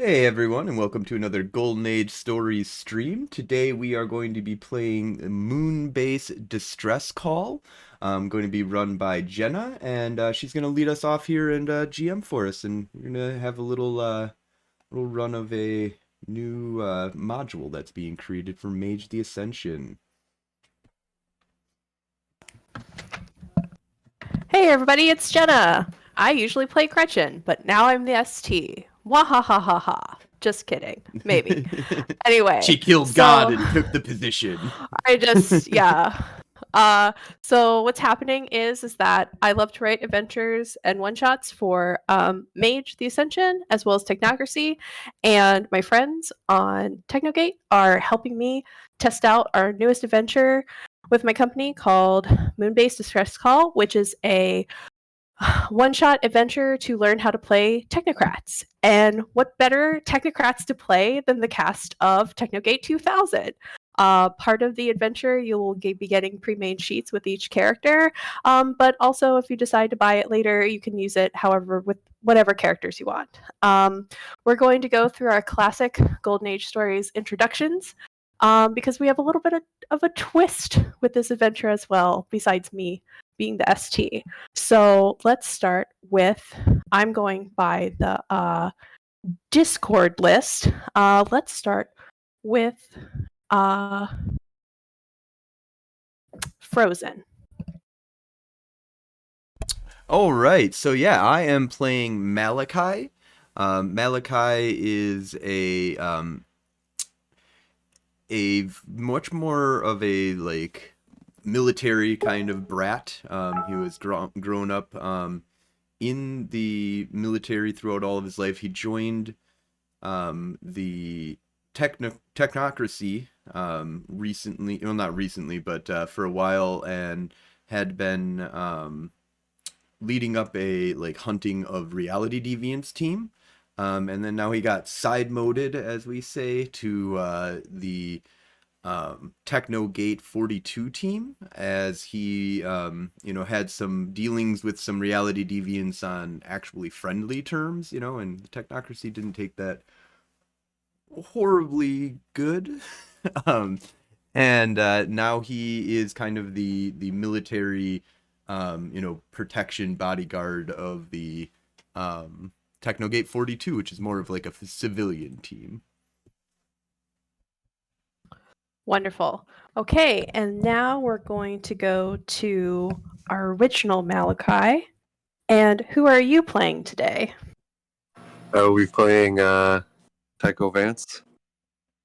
Hey everyone, and welcome to another Golden Age Story stream. Today we are going to be playing Moonbase Distress Call. Going to be run by Jenna, and she's going to lead us off here and GM for us, and we're going to have a little run of a new module that's being created for Mage the Ascension. Hey everybody, it's Jenna. I usually play Gretchen, but now I'm the ST. Wahahaha. Just kidding. Maybe. Anyway, She killed God so and took the position. yeah. So what's happening is that I love to write adventures and one-shots for Mage the Ascension as well as Technocracy, and my friends on Technogate are helping me test out our newest adventure with my company called Moonbase Distress Call, which is a one-shot adventure to learn how to play Technocrats. And what better Technocrats to play than the cast of Technogate 2000? Part of the adventure, you will be getting pre-made sheets with each character, but also if you decide to buy it later, you can use it however with whatever characters you want. We're going to go through our classic Golden Age Stories introductions, because we have a little bit of a twist with this adventure as well, besides me being the ST. So let's start with, I'm going by the Discord list. Let's start with Frozen. All right, so yeah, I am playing Malachai. Malachai is a much more of a like military kind of brat. He was grown up in the military throughout all of his life. He joined the Technocracy recently, well, not recently, but for a while, and had been leading up a like hunting of reality deviants team. And then now he got side moded, as we say, to the Technogate 42 team, as he had some dealings with some reality deviants on actually friendly terms, and the Technocracy didn't take that horribly good. um, and now he is kind of the military protection bodyguard of the Technogate 42, which is more of like a civilian team. Wonderful. Okay, and now we're going to go to our original Malachai. And who are you playing today? We're playing Tycho Vance,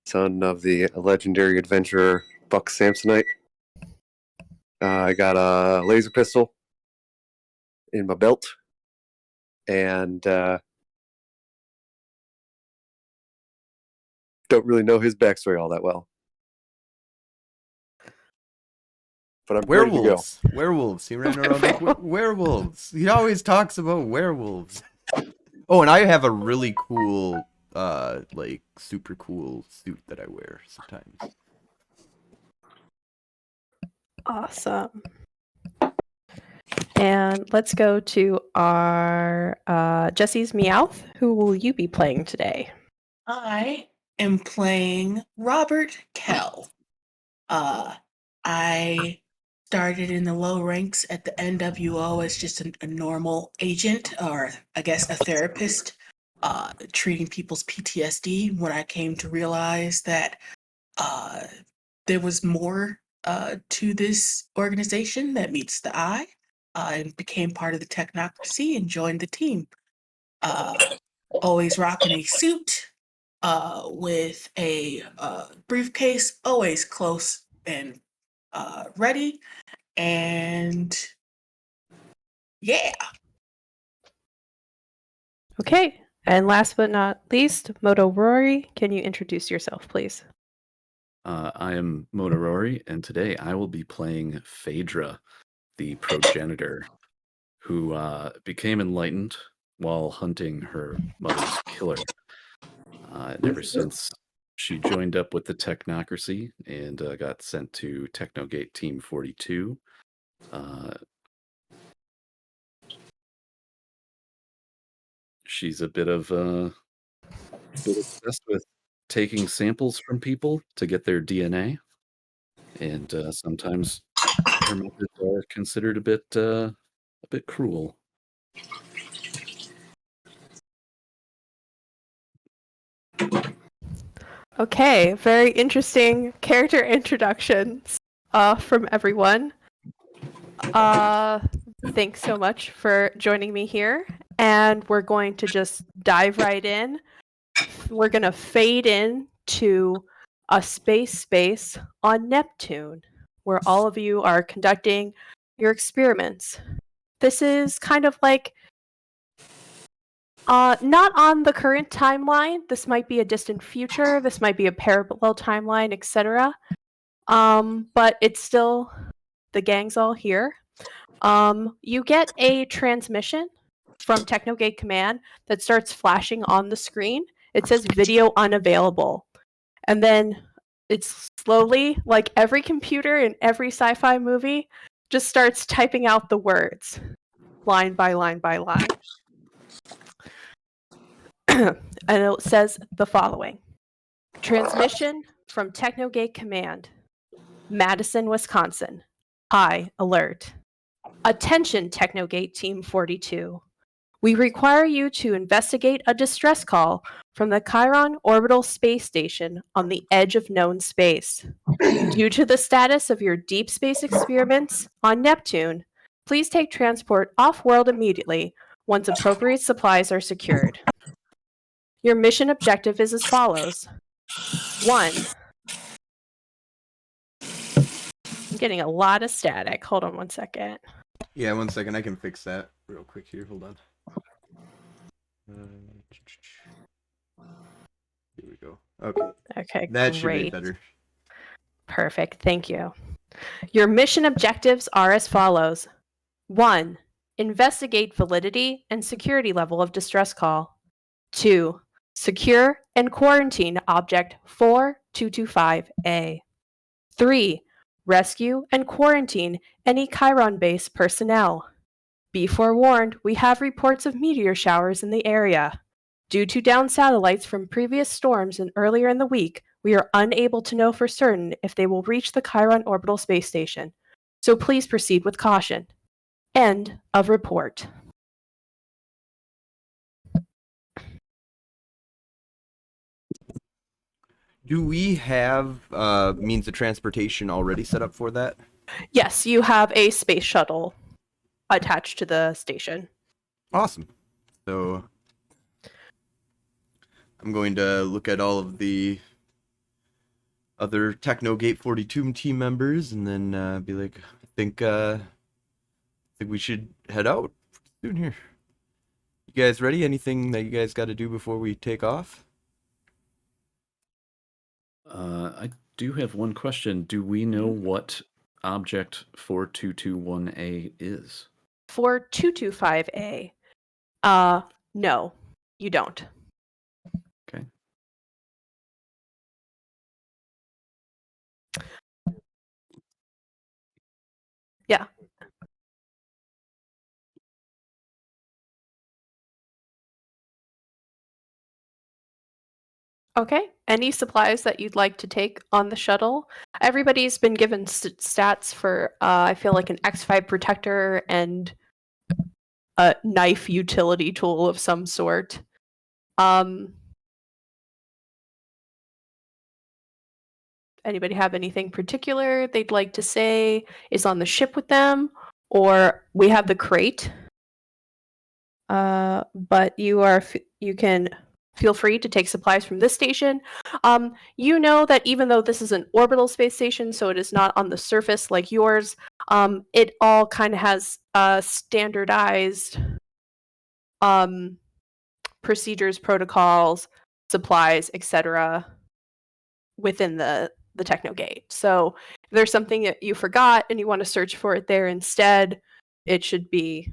son of the legendary adventurer Buck Samsonite. I got a laser pistol in my belt, and don't really know his backstory all that well. But I'm ready to go. Werewolves. He ran around like werewolves. He always talks about werewolves. Oh, and I have a really cool, like super cool suit that I wear sometimes. Awesome. And let's go to our Jessie's Meowth. Who will you be playing today? I am playing Robert Kell. I started in the low ranks at the NWO as just a normal agent, or I guess a therapist, treating people's PTSD, when I came to realize that there was more to this organization that meets the eye, and became part of the Technocracy and joined the team. Always rocking a suit, with a briefcase, always close and ready. And yeah. Okay, and last but not least, Moto Rory. Can you introduce yourself, please? I am Moto Rory, and today I will be playing Phaedra, the progenitor, who became enlightened while hunting her mother's killer. And ever since she joined up with the Technocracy and got sent to Technogate Team 42, she's a bit of They're obsessed with taking samples from people to get their DNA, and sometimes her methods are considered a bit cruel. Okay, very interesting character introductions from everyone. Thanks so much for joining me here, and we're going to just dive right in. We're going to fade in to a space on Neptune, where all of you are conducting your experiments. This is kind of like not on the current timeline. This might be a distant future. This might be a parallel timeline, etc. But it's still the gang's all here. You get a transmission from Technogate Command that starts flashing on the screen. It says video unavailable. And then it's slowly, like every computer in every sci-fi movie, just starts typing out the words line by line by line. And it says the following. Transmission from Technogate Command, Madison, Wisconsin. High alert. Attention, Technogate Team 42. We require you to investigate a distress call from the Charon Orbital Space Station on the edge of known space. Due to the status of your deep space experiments on Neptune, please take transport off-world immediately once appropriate supplies are secured. Your mission objective is as follows. 1. I'm getting a lot of static. Hold on one second. Yeah, 1 second. I can fix that real quick here. Hold on. Here we go. Okay. Okay, That should be great. better. Perfect. Thank you. Your mission objectives are as follows. 1. Investigate validity and security level of distress call. 2. Secure and quarantine object 4225A. 3. Rescue and quarantine any Chiron-based personnel. Be forewarned, we have reports of meteor showers in the area. Due to down satellites from previous storms and earlier in the week, we are unable to know for certain if they will reach the Charon Orbital Space Station. So please proceed with caution. End of report. Do we have means of transportation already set up for that? Yes, you have a space shuttle attached to the station. Awesome. So I'm going to look at all of the other Technogate 42 team members and then be like, I think we should head out soon here. You guys ready? Anything that you guys got to do before we take off? I do have one question. Do we know what object 4221A is? 4225A. No, you don't. Okay. Yeah. Okay. Any supplies that you'd like to take on the shuttle? Everybody's been given stats for, I feel like an X5 protector and a knife utility tool of some sort. Anybody have anything particular they'd like to say is on the ship with them? Or we have the crate. But you can feel free to take supplies from this station. You know that even though this is an orbital space station, so it is not on the surface like yours, it all kind of has standardized procedures, protocols, supplies, etc. within the Technogate. So if there's something that you forgot and you want to search for it there instead, it should be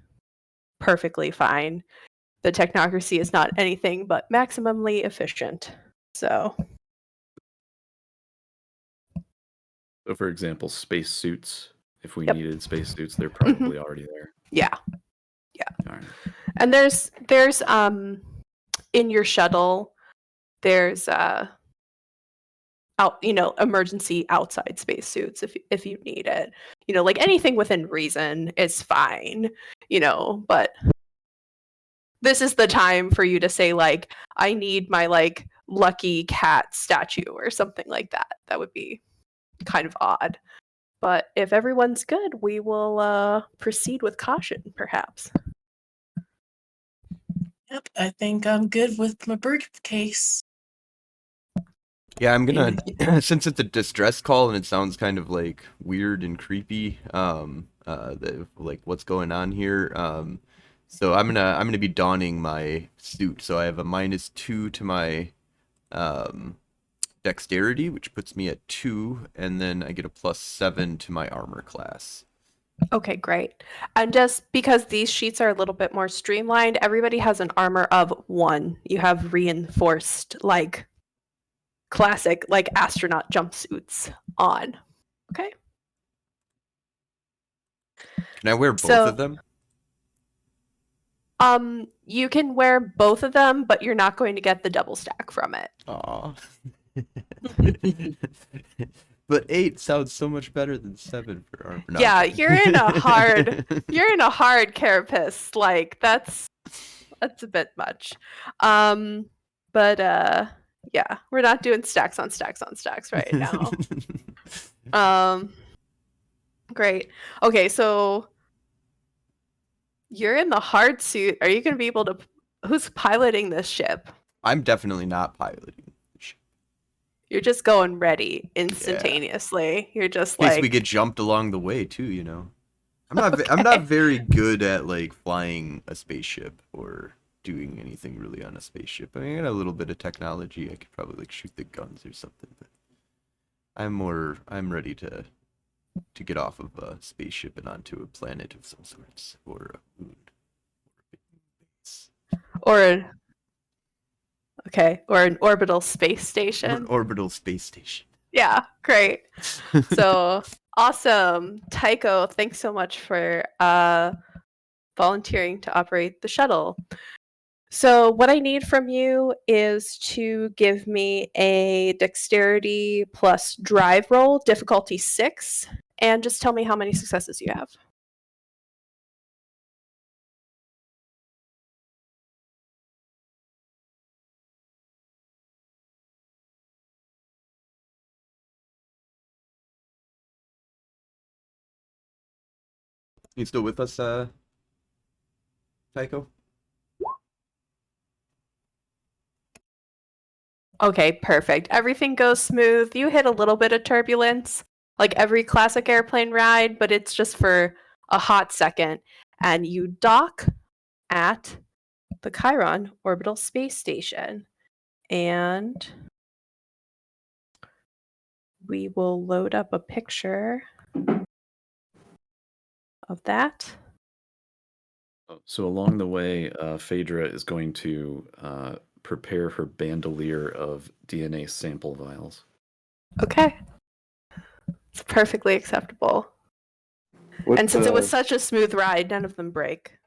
perfectly fine. The Technocracy is not anything but maximally efficient. So for example, space suits. If we Yep. needed space suits, they're probably already there. yeah. All right. And there's in your shuttle, there's emergency outside spacesuits if you need it. Like anything within reason is fine. But this is the time for you to say, like, I need my, like, lucky cat statue or something like that. That would be kind of odd. But if everyone's good, we will proceed with caution, perhaps. Yep, I think I'm good with my briefcase. Yeah, I'm gonna since it's a distress call and it sounds kind of like weird and creepy, like what's going on here. So I'm gonna be donning my suit. So I have a -2 to my dexterity, which puts me at 2, and then I get a +7 to my armor class. Okay, great. And just because these sheets are a little bit more streamlined, everybody has an armor of 1. You have reinforced, like, classic, like, astronaut jumpsuits on. Okay? Can I wear both of them? You can wear both of them, but you're not going to get the double stack from it. Aw. But 8 sounds so much better than 7 for armor. No, Yeah, you're in a hard carapace. Like that's a bit much. But yeah, we're not doing stacks on stacks on stacks right now. Great. Okay, so you're in the hard suit. Are you going to be able to? Who's piloting this ship? I'm definitely not piloting the ship. You're just going ready instantaneously. You're just in case like we get jumped along the way too, I'm not very good at like flying a spaceship or doing anything really on a spaceship. I mean, I got a little bit of technology. I could probably like shoot the guns or something, but I'm ready to get off of a spaceship and onto a planet of some sorts or a moon or an orbital space station. An orbital space station. Yeah, great. So awesome. Tycho, thanks so much for volunteering to operate the shuttle. So what I need from you is to give me a dexterity plus drive roll, difficulty 6, and just tell me how many successes you have. You still with us, Tycho? Okay, perfect. Everything goes smooth. You hit a little bit of turbulence, like every classic airplane ride, but it's just for a hot second. And you dock at the Charon Orbital Space Station. And we will load up a picture of that. So along the way, Phaedra is going to prepare her bandolier of DNA sample vials. Okay. It's perfectly acceptable. And since it was such a smooth ride, none of them break.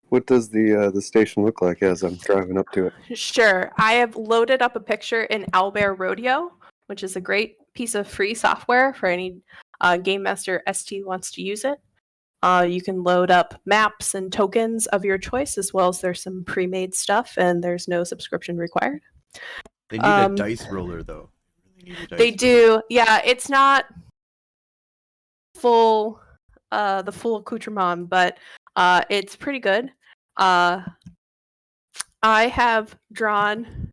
What does the station look like as I'm driving up to it? Sure. I have loaded up a picture in Owlbear Rodeo, which is a great piece of free software for any Game Master ST wants to use it. You can load up maps and tokens of your choice, as well as there's some pre-made stuff, and there's no subscription required. They need a dice roller, though. They do. Yeah, it's not full, the full accoutrement, but it's pretty good. I have drawn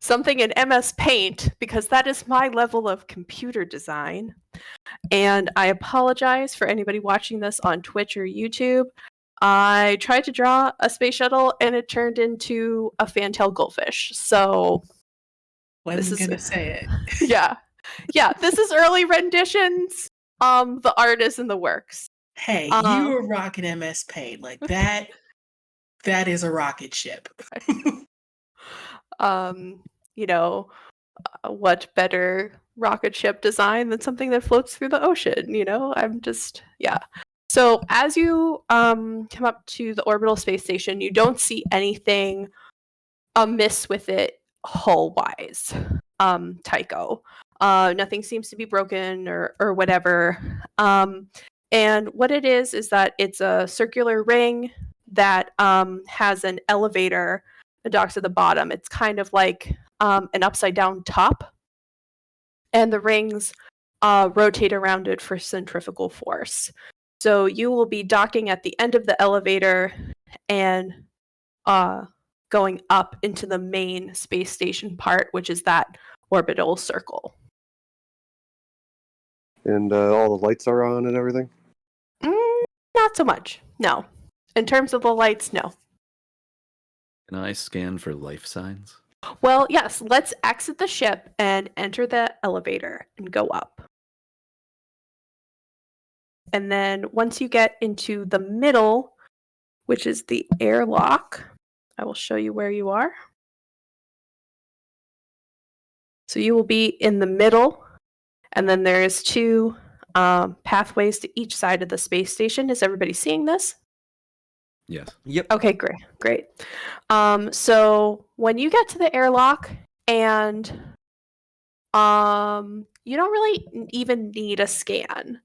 something in MS Paint because that is my level of computer design. And I apologize for anybody watching this on Twitch or YouTube. I tried to draw a space shuttle and it turned into a fantail goldfish. So wasn't gonna say it. Yeah. This is early renditions. The art is in the works. Hey, you were rocking MS Paint like that. That is a rocket ship. What better rocket ship design than something that floats through the ocean? I'm just, yeah. So as you come up to the orbital space station, you don't see anything amiss with it hull wise, Tycho. Nothing seems to be broken or whatever. And what it is that it's a circular ring that has an elevator that docks at the bottom. It's kind of like an upside down top, and the rings rotate around it for centrifugal force. So you will be docking at the end of the elevator and going up into the main space station part, which is that orbital circle. And all the lights are on and everything? Not so much, no. In terms of the lights, no. Can I scan for life signs? Well, yes, let's exit the ship and enter the elevator and go up. And then once you get into the middle, which is the airlock, I will show you where you are. So you will be in the middle, and then there is two pathways to each side of the space station. Is everybody seeing this? Yes. Yep. Okay, great. So when you get to the airlock, and you don't really even need a scan.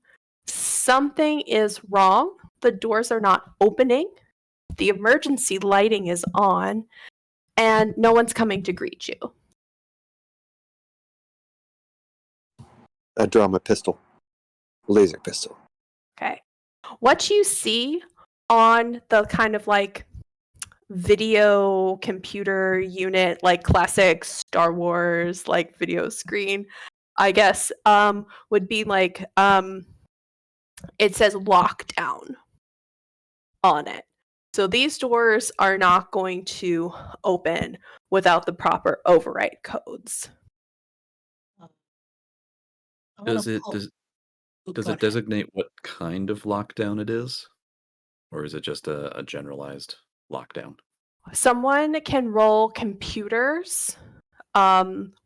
Something is wrong. The doors are not opening. The emergency lighting is on, and no one's coming to greet you. I draw my pistol. Laser pistol. Okay. What you see on the kind of like video computer unit, like classic Star Wars, like video screen, I guess, would be like, it says lockdown on it. So these doors are not going to open without the proper override codes. Does it designate what kind of lockdown it is? Or is it just a generalized lockdown? Someone can roll computers,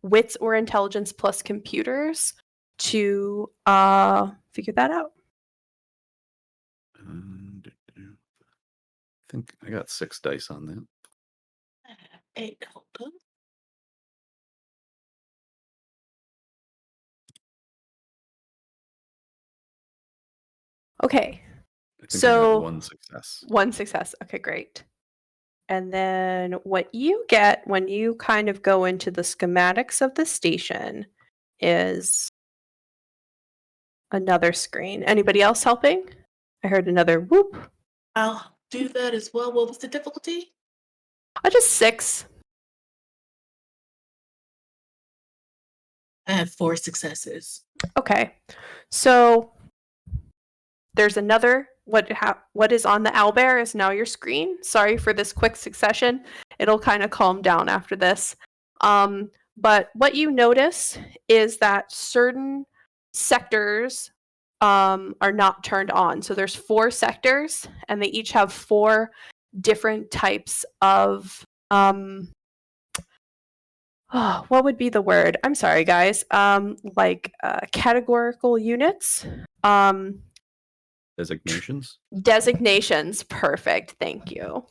wits or intelligence plus computers to figure that out. I think I got 6 dice on that. 8, hold on. Okay. I think I So got 1 success. 1 success. Okay, great. And then what you get when you kind of go into the schematics of the station is another screen. Anybody else helping? I heard another whoop. I'll do that as well. What was the difficulty? Just 6. I have 4 successes. Okay. So there's another what is on the owlbear is now your screen. Sorry for this quick succession. It'll kind of calm down after this. But what you notice is that certain sectors are not turned on. So there's 4 sectors, and they each have 4 different types of what would be the word? I'm sorry, guys. Like categorical units. Designations? Designations. Perfect. Thank you.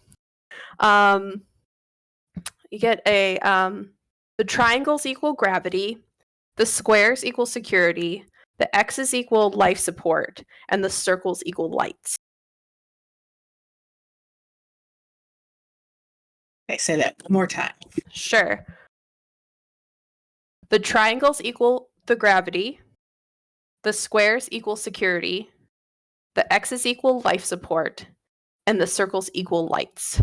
You get a the triangles equal gravity, the squares equal security, the X's equal life support, and the circles equal lights. Okay, say that one more time. Sure. The triangles equal the gravity, the squares equal security, the X's equal life support, and the circles equal lights.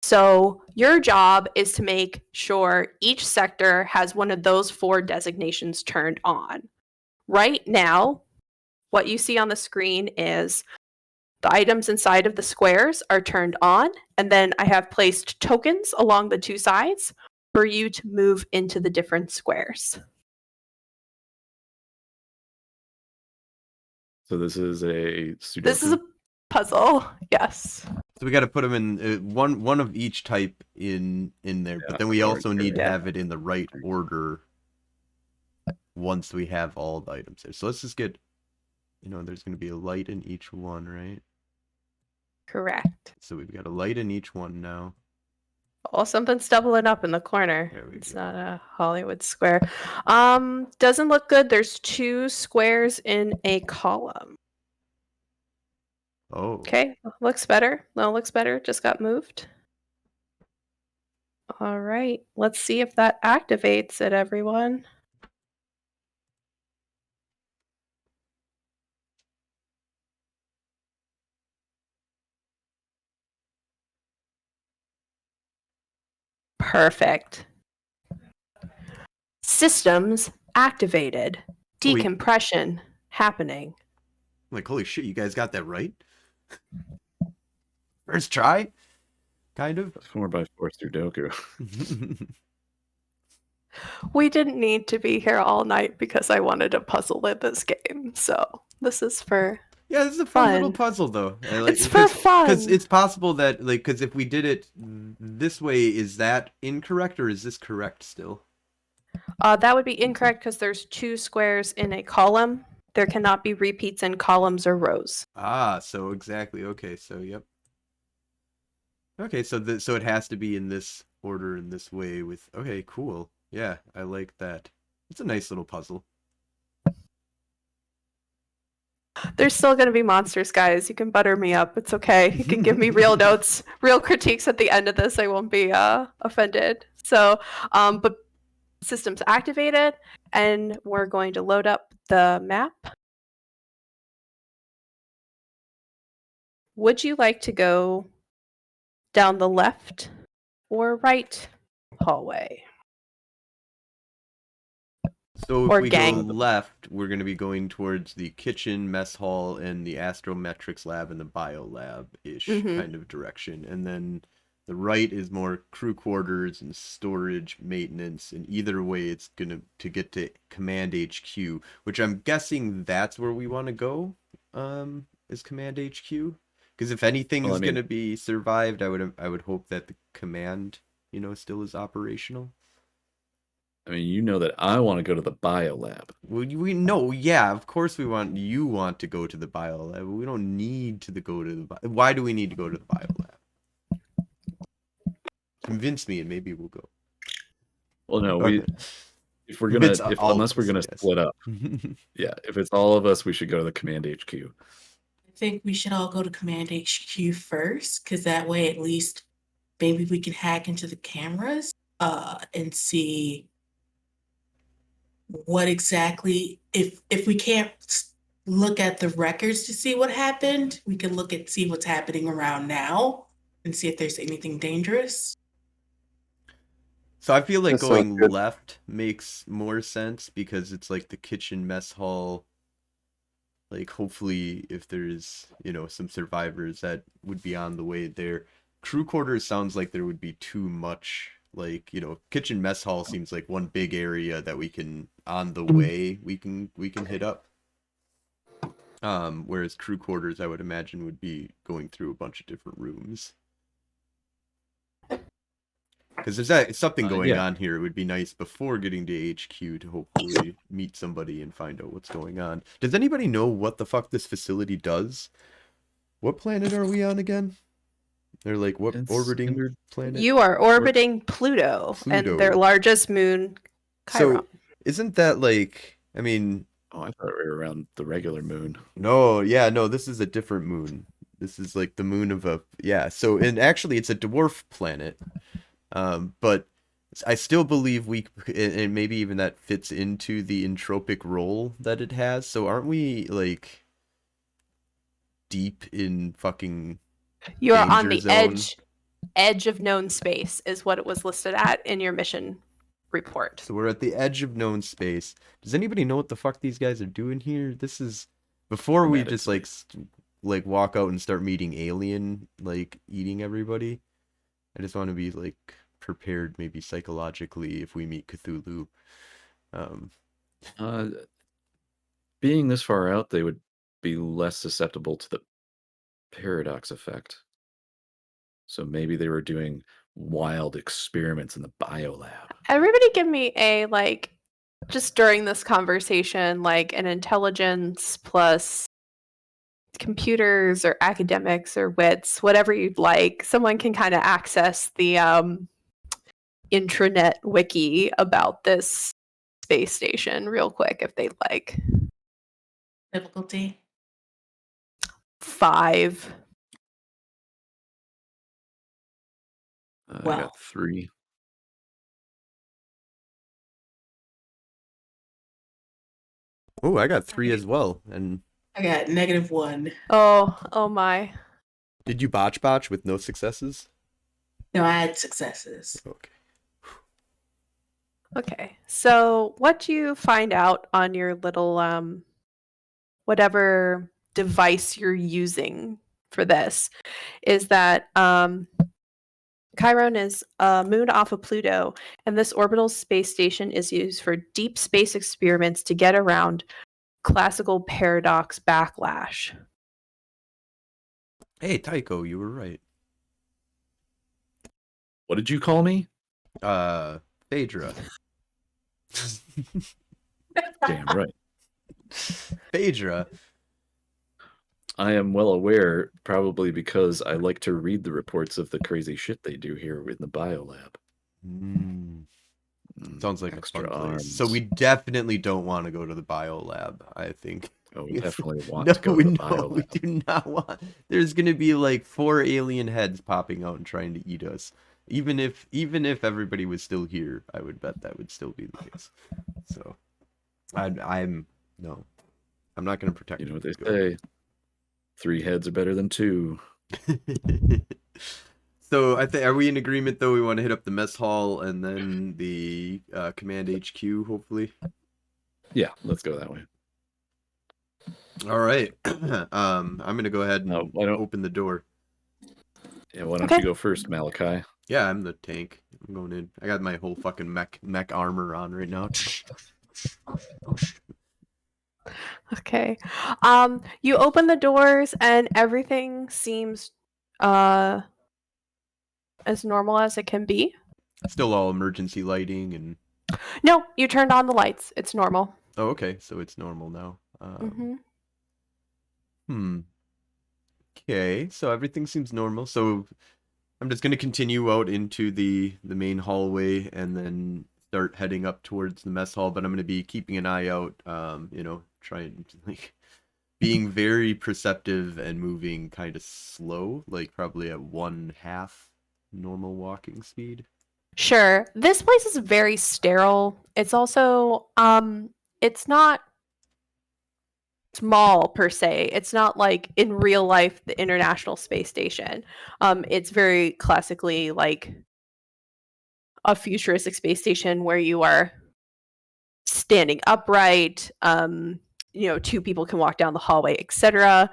So your job is to make sure each sector has one of those 4 designations turned on. Right now, what you see on the screen is the items inside of the squares are turned on, and then I have placed tokens along the 2 sides for you to move into the different squares. So this is a Sudoku? This is a puzzle, yes. So we got to put them in one of each type in there, but then we also need to have it in the right order once we have all the items there. So let's just get, there's going to be a light in each one, right? Correct. So we've got a light in each one now. Oh, something's doubling up in the corner. There we It's go. not a Hollywood square. Doesn't look good. There's 2 squares in a column. Oh. Okay, looks better. No, looks better. Just got moved. All right, let's see if that activates it, everyone. Perfect. Systems activated. Wait. Decompression happening. I'm like, holy shit, you guys got that right? First try? Kind of. 4x4 Sudoku. We didn't need to be here all night because I wanted a puzzle in this game. So this is for Yeah, this is a fun little Fun. puzzle, though. It's for fun. Because it's possible that, like, because if we did it this way, is that incorrect or is this correct still? That would be incorrect because there's 2 squares in a column. There cannot be repeats in columns or rows. Ah, so exactly. Okay, so yep. Okay, so so it has to be in this order in this way with. Okay, cool. Yeah, I like that. It's a nice little puzzle. There's still going to be monsters, guys. You can butter me up. It's okay. You can give me real notes, real critiques at the end of this. I won't be offended. So, but systems activated, and we're going to load up the map. Would you like to go down the left or right hallway? So if Or we gang. go left, we're going to be going towards the kitchen, mess hall, and the astrometrics lab and the bio lab-ish kind of direction. And then the right is more crew quarters and storage, maintenance, and either way it's going to get to Command HQ, which I'm guessing that's where we want to go, is Command HQ. Because if anything is going to be survived, I would hope that the command, still is operational. I mean, you know that I want to go to the bio lab. Well, we know, yeah, of course you want to go to the bio lab. We don't need to go to the why do we need to go to the bio lab? Convince me and maybe we'll go. Well, no, Okay. if we're gonna unless we're gonna yes. split up. Yeah, if it's all of us, we should go to the command HQ. I think we should all go to Command HQ first, because that way at least maybe we can hack into the cameras and see what exactly, if we can't look at the records to see what happened, we can see what's happening around now and see if there's anything dangerous. So I feel like That sounds going good. left makes more sense because it's like the kitchen mess hall. Like hopefully if there's, some survivors that would be on the way there. Crew quarters sounds like there would be too much, like, kitchen mess hall seems like one big area that we can on the way we can hit up. Whereas crew quarters I would imagine would be going through a bunch of different rooms. Because there's something going on here. It would be nice before getting to HQ to hopefully meet somebody and find out what's going on. Does anybody know what the fuck this facility does? What planet are we on again? They're like, what orbiting planet? You are orbiting Pluto, and their largest moon, Chiron. So isn't that like, I mean... Oh, I thought we were around the regular moon. No, this is a different moon. This is like the moon of a... Yeah, so, and actually it's a dwarf planet. But I still believe and maybe even that fits into the entropic role that it has. So aren't we like deep in fucking You're on the zone? edge of known space is what it was listed at in your mission report. So we're at the edge of known space. Does anybody know what the fuck these guys are doing here? This is before we just like walk out and start meeting alien, like eating everybody. I just want to be like prepared maybe psychologically if we meet Cthulhu. Being this far out, they would be less susceptible to the paradox effect. So maybe they were doing wild experiments in the biolab. Everybody give me a, like, just during this conversation, like an intelligence plus computers or academics or wits, whatever you'd like, someone can kind of access the intranet wiki about this space station real quick if they'd like. Difficulty. 5. I Wow. got 3. Oh, I got 3 as well. And I got -1. Oh my. did you botch with no successes? No, I had successes. Okay. Okay. So what you find out on your little whatever device you're using for this is that Chiron is a moon off of Pluto, and this orbital space station is used for deep space experiments to get around classical paradox backlash. Hey, Tycho, you were right. What did you call me? Phaedra. Damn right. Phaedra. I am well aware, probably because I like to read the reports of the crazy shit they do here in the biolab. Sounds like Extra a fun place. arms. So we definitely don't want to go to the biolab, I think. Oh, we definitely want No, to go we to the no, we biolab. do not want. There's gonna be like 4 alien heads popping out and trying to eat us. Even if everybody was still here, I would bet that would still be the case. So, I'm not gonna protect. You know what they say? 3 heads are better than 2. So I think, are we in agreement though? We want to hit up the mess hall and then the command HQ, hopefully. Yeah, let's go that way. All right. I'm gonna go ahead and why don't- open the door. Yeah, why don't Okay. you go first, Malachai? Yeah, I'm the tank. I'm going in. I got my whole fucking mech armor on right now. Okay. You open the doors and everything seems as normal as it can be. Still all emergency lighting and. No, you turned on the lights. It's normal. Oh, okay. So it's normal now. Okay. So everything seems normal. So I'm just gonna continue out into the main hallway and then start heading up towards the mess hall. But I'm gonna be keeping an eye out. Trying to like being very perceptive and moving kind of slow, like probably at 1/2 normal walking speed. Sure. This place is very sterile. It's also it's not small per se. It's not like in real life the International Space Station. It's very classically like a futuristic space station where you are standing upright. 2 people can walk down the hallway, etc.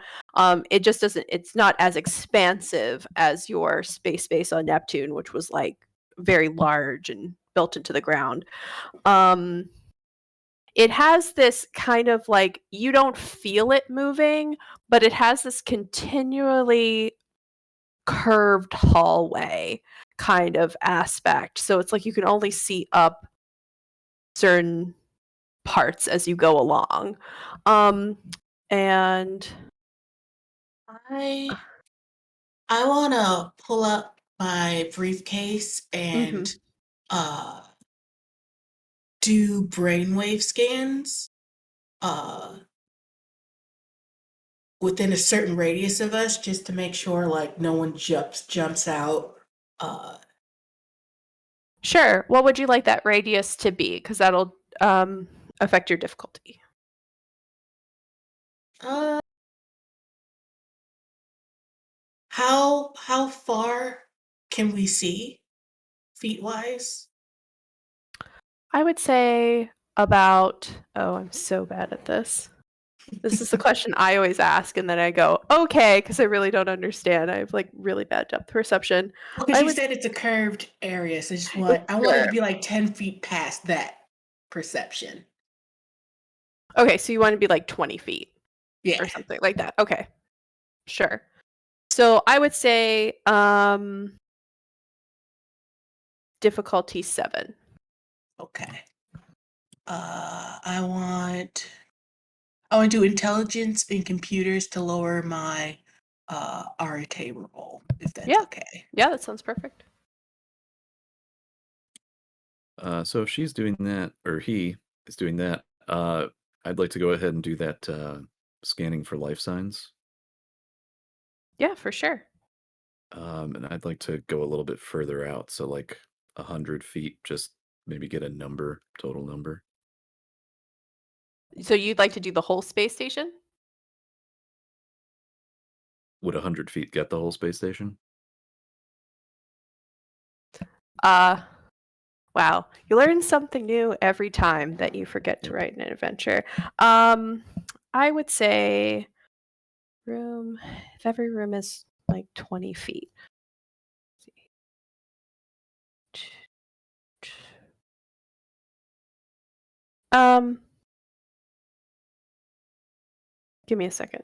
It just doesn't. It's not as expansive as your space on Neptune, which was like very large and built into the ground. It has this kind of like, you don't feel it moving, but it has this continually curved hallway kind of aspect. So it's like you can only see up certain parts as you go along. And I want to pull up my briefcase and do brainwave scans within a certain radius of us, just to make sure like no one jumps out. Sure. What would you like that radius to be? Because that'll affect your difficulty. How far can we see, feet wise? I would say about. Oh, I'm so bad at this. This is the question I always ask, and then I go, okay, because I really don't understand. I have like really bad depth perception. Because you said it's a curved area, so I want it to be like 10 feet past that perception. Okay, so you want to be like 20 feet. Yeah. Or something like that. Okay. Sure. So I would say difficulty 7. Okay. I want I want to do intelligence and computers to lower my RTA roll, if that's Yeah. okay. Yeah, that sounds perfect. So if she's doing that, or he is doing that, I'd like to go ahead and do that scanning for life signs. Yeah, for sure. And I'd like to go a little bit further out, so like 100 feet, just maybe get a number, total number. So you'd like to do the whole space station? Would 100 feet get the whole space station? Wow. You learn something new every time that you forget to write an adventure. I would say room, if every room is like 20 feet. Give me a second.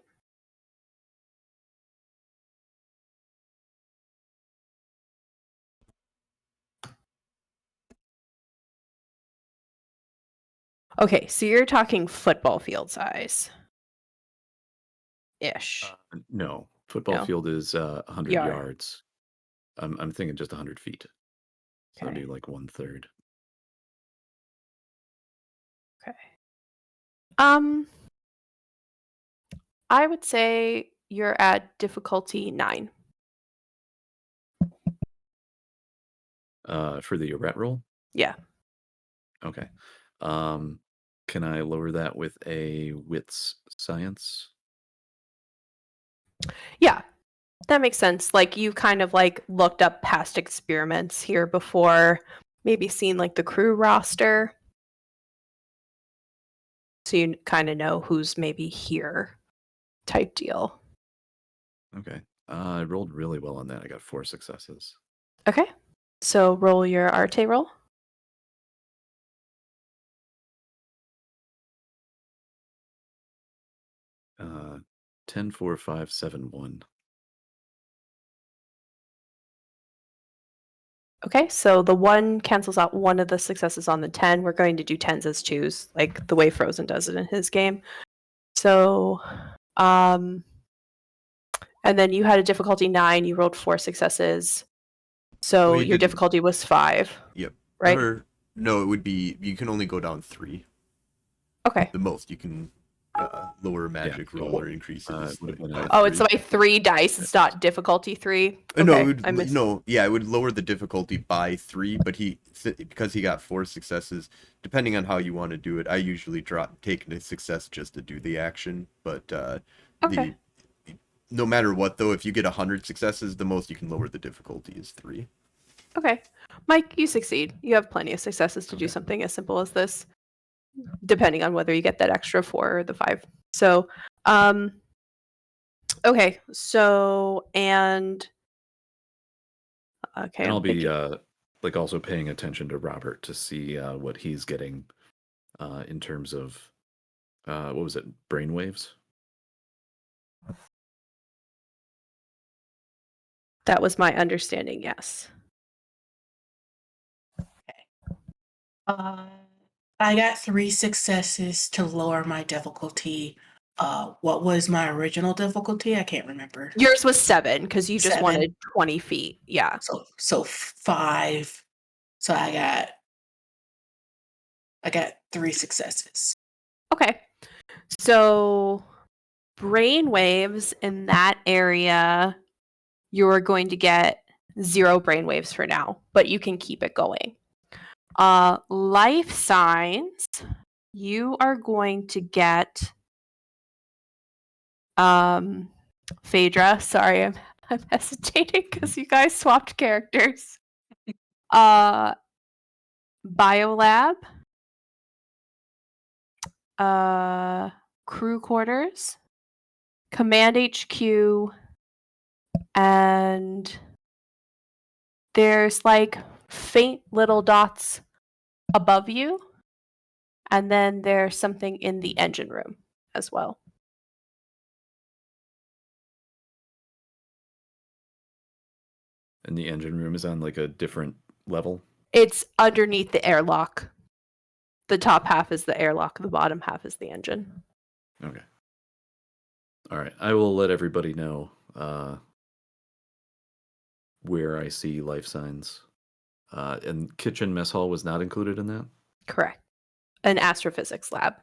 Okay, so you're talking football field size. Ish. No, football No. field is 100 Yard. yards. I'm thinking just 100 feet. So that'd Okay. be like 1/3. Okay. I would say you're at difficulty 9. For the ret roll? Yeah. Okay. Can I lower that with a wits science? Yeah. That makes sense. Like you kind of like looked up past experiments here before, maybe seen like the crew roster. So you kind of know who's maybe here type deal. Okay. I rolled really well on that. I got 4 successes. Okay. So roll your Arte roll. Uh, 10, 4, 5, 7, 1. Okay, so the 1 cancels out one of the successes on the 10. We're going to do 10s as 2s, like the way Frozen does it in his game. So, and then you had a difficulty 9. You rolled 4 successes. So Oh, you your didn't. difficulty was 5. Yep. Right? Or, no, it would be, you can only go down 3. Okay. The most you can lower a magic so, roll or increase it. is would've been by a- Oh, it's 3. by 3 dice. It's not difficulty 3. No, Okay, it would, I missed. no, yeah, it would lower the difficulty by 3, but because he got 4 successes, depending on how you want to do it, I usually take a success just to do the action, but Okay. no matter what though, if you get 100 successes, the most you can lower the difficulty is 3. Okay. Mike, you succeed. You have plenty of successes to do Okay. something as simple as this, depending on whether you get that extra 4 or the 5. So, okay. So, and okay, And I'll I'm be thinking. like also paying attention to Robert to see what he's getting in terms of what was it, brainwaves? That was my understanding, yes. I got 3 successes to lower my difficulty. What was my original difficulty? I can't remember. Yours was 7 because you just 7. wanted 20 feet. Yeah. So 5. So I got 3 successes. Okay. So brainwaves in that area, you're going to get 0 brainwaves for now, but you can keep it going. Life signs, you are going to get Phaedra. Sorry, I'm hesitating because you guys swapped characters. Biolab, crew quarters, command HQ, and there's like faint little dots above you, and then there's something in the engine room as well. And the engine room is on like a different level. It's underneath the airlock. The top half is the airlock, the bottom half is the engine. Okay. All right. I will let everybody know where I see life signs. And kitchen mess hall was not included in that? Correct. An astrophysics lab.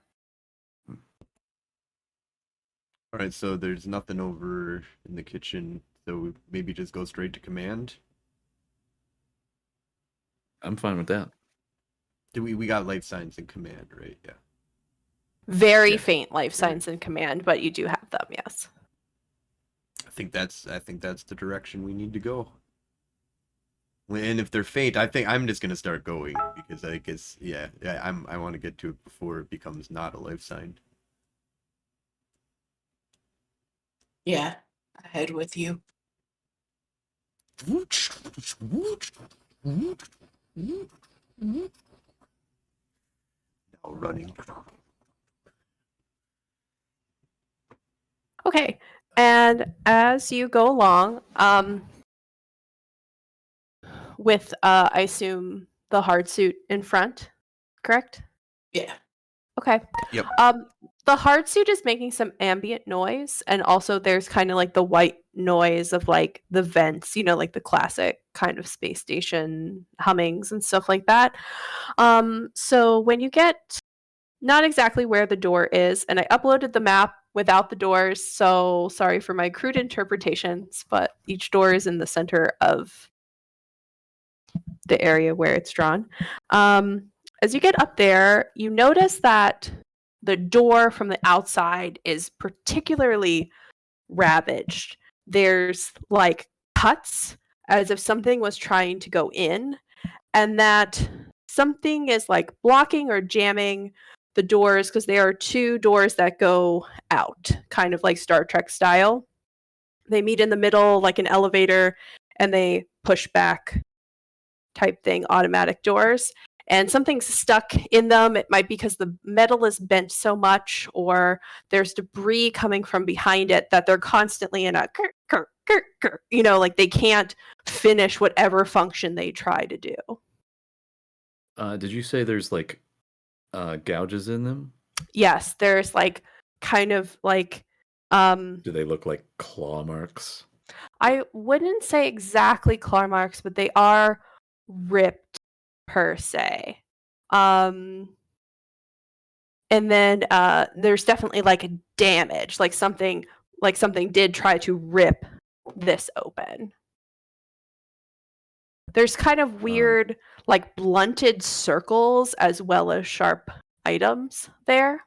All right, so there's nothing over in the kitchen, so we maybe just go straight to command. I'm fine with that. We got life signs in command, right? Yeah. Very Yeah. faint life signs in command, but you do have them, yes. I think that's the direction we need to go. And if they're faint, I think I'm just gonna start going because I guess I want to get to it before it becomes not a life sign. Yeah, I head with you. Now running. Okay. And as you go along, with I assume the hard suit in front, correct? Yeah. Okay. Yep. The hard suit is making some ambient noise, and also there's kind of like the white noise of like the vents, you know, like the classic kind of space station hummings and stuff like that. So when you get not exactly where the door is, and I uploaded the map without the doors, so sorry for my crude interpretations, but each door is in the center of the area where it's drawn. As you get up there, you notice that the door from the outside is particularly ravaged. There's like cuts as if something was trying to go in, and that something is like blocking or jamming the doors because there are two doors that go out, kind of like Star Trek style. They meet in the middle like an elevator and they push back type thing, automatic doors. And something's stuck in them. It might be because the metal is bent so much, or there's debris coming from behind it that they're constantly in a you know, like they can't finish whatever function they try to do. Did you say there's like gouges in them? Yes, there's like kind of like Do they look like claw marks? I wouldn't say exactly claw marks, but they are ripped per se. And then there's definitely like a damage, like something did try to rip this open. There's kind of weird like blunted circles as well as sharp items there.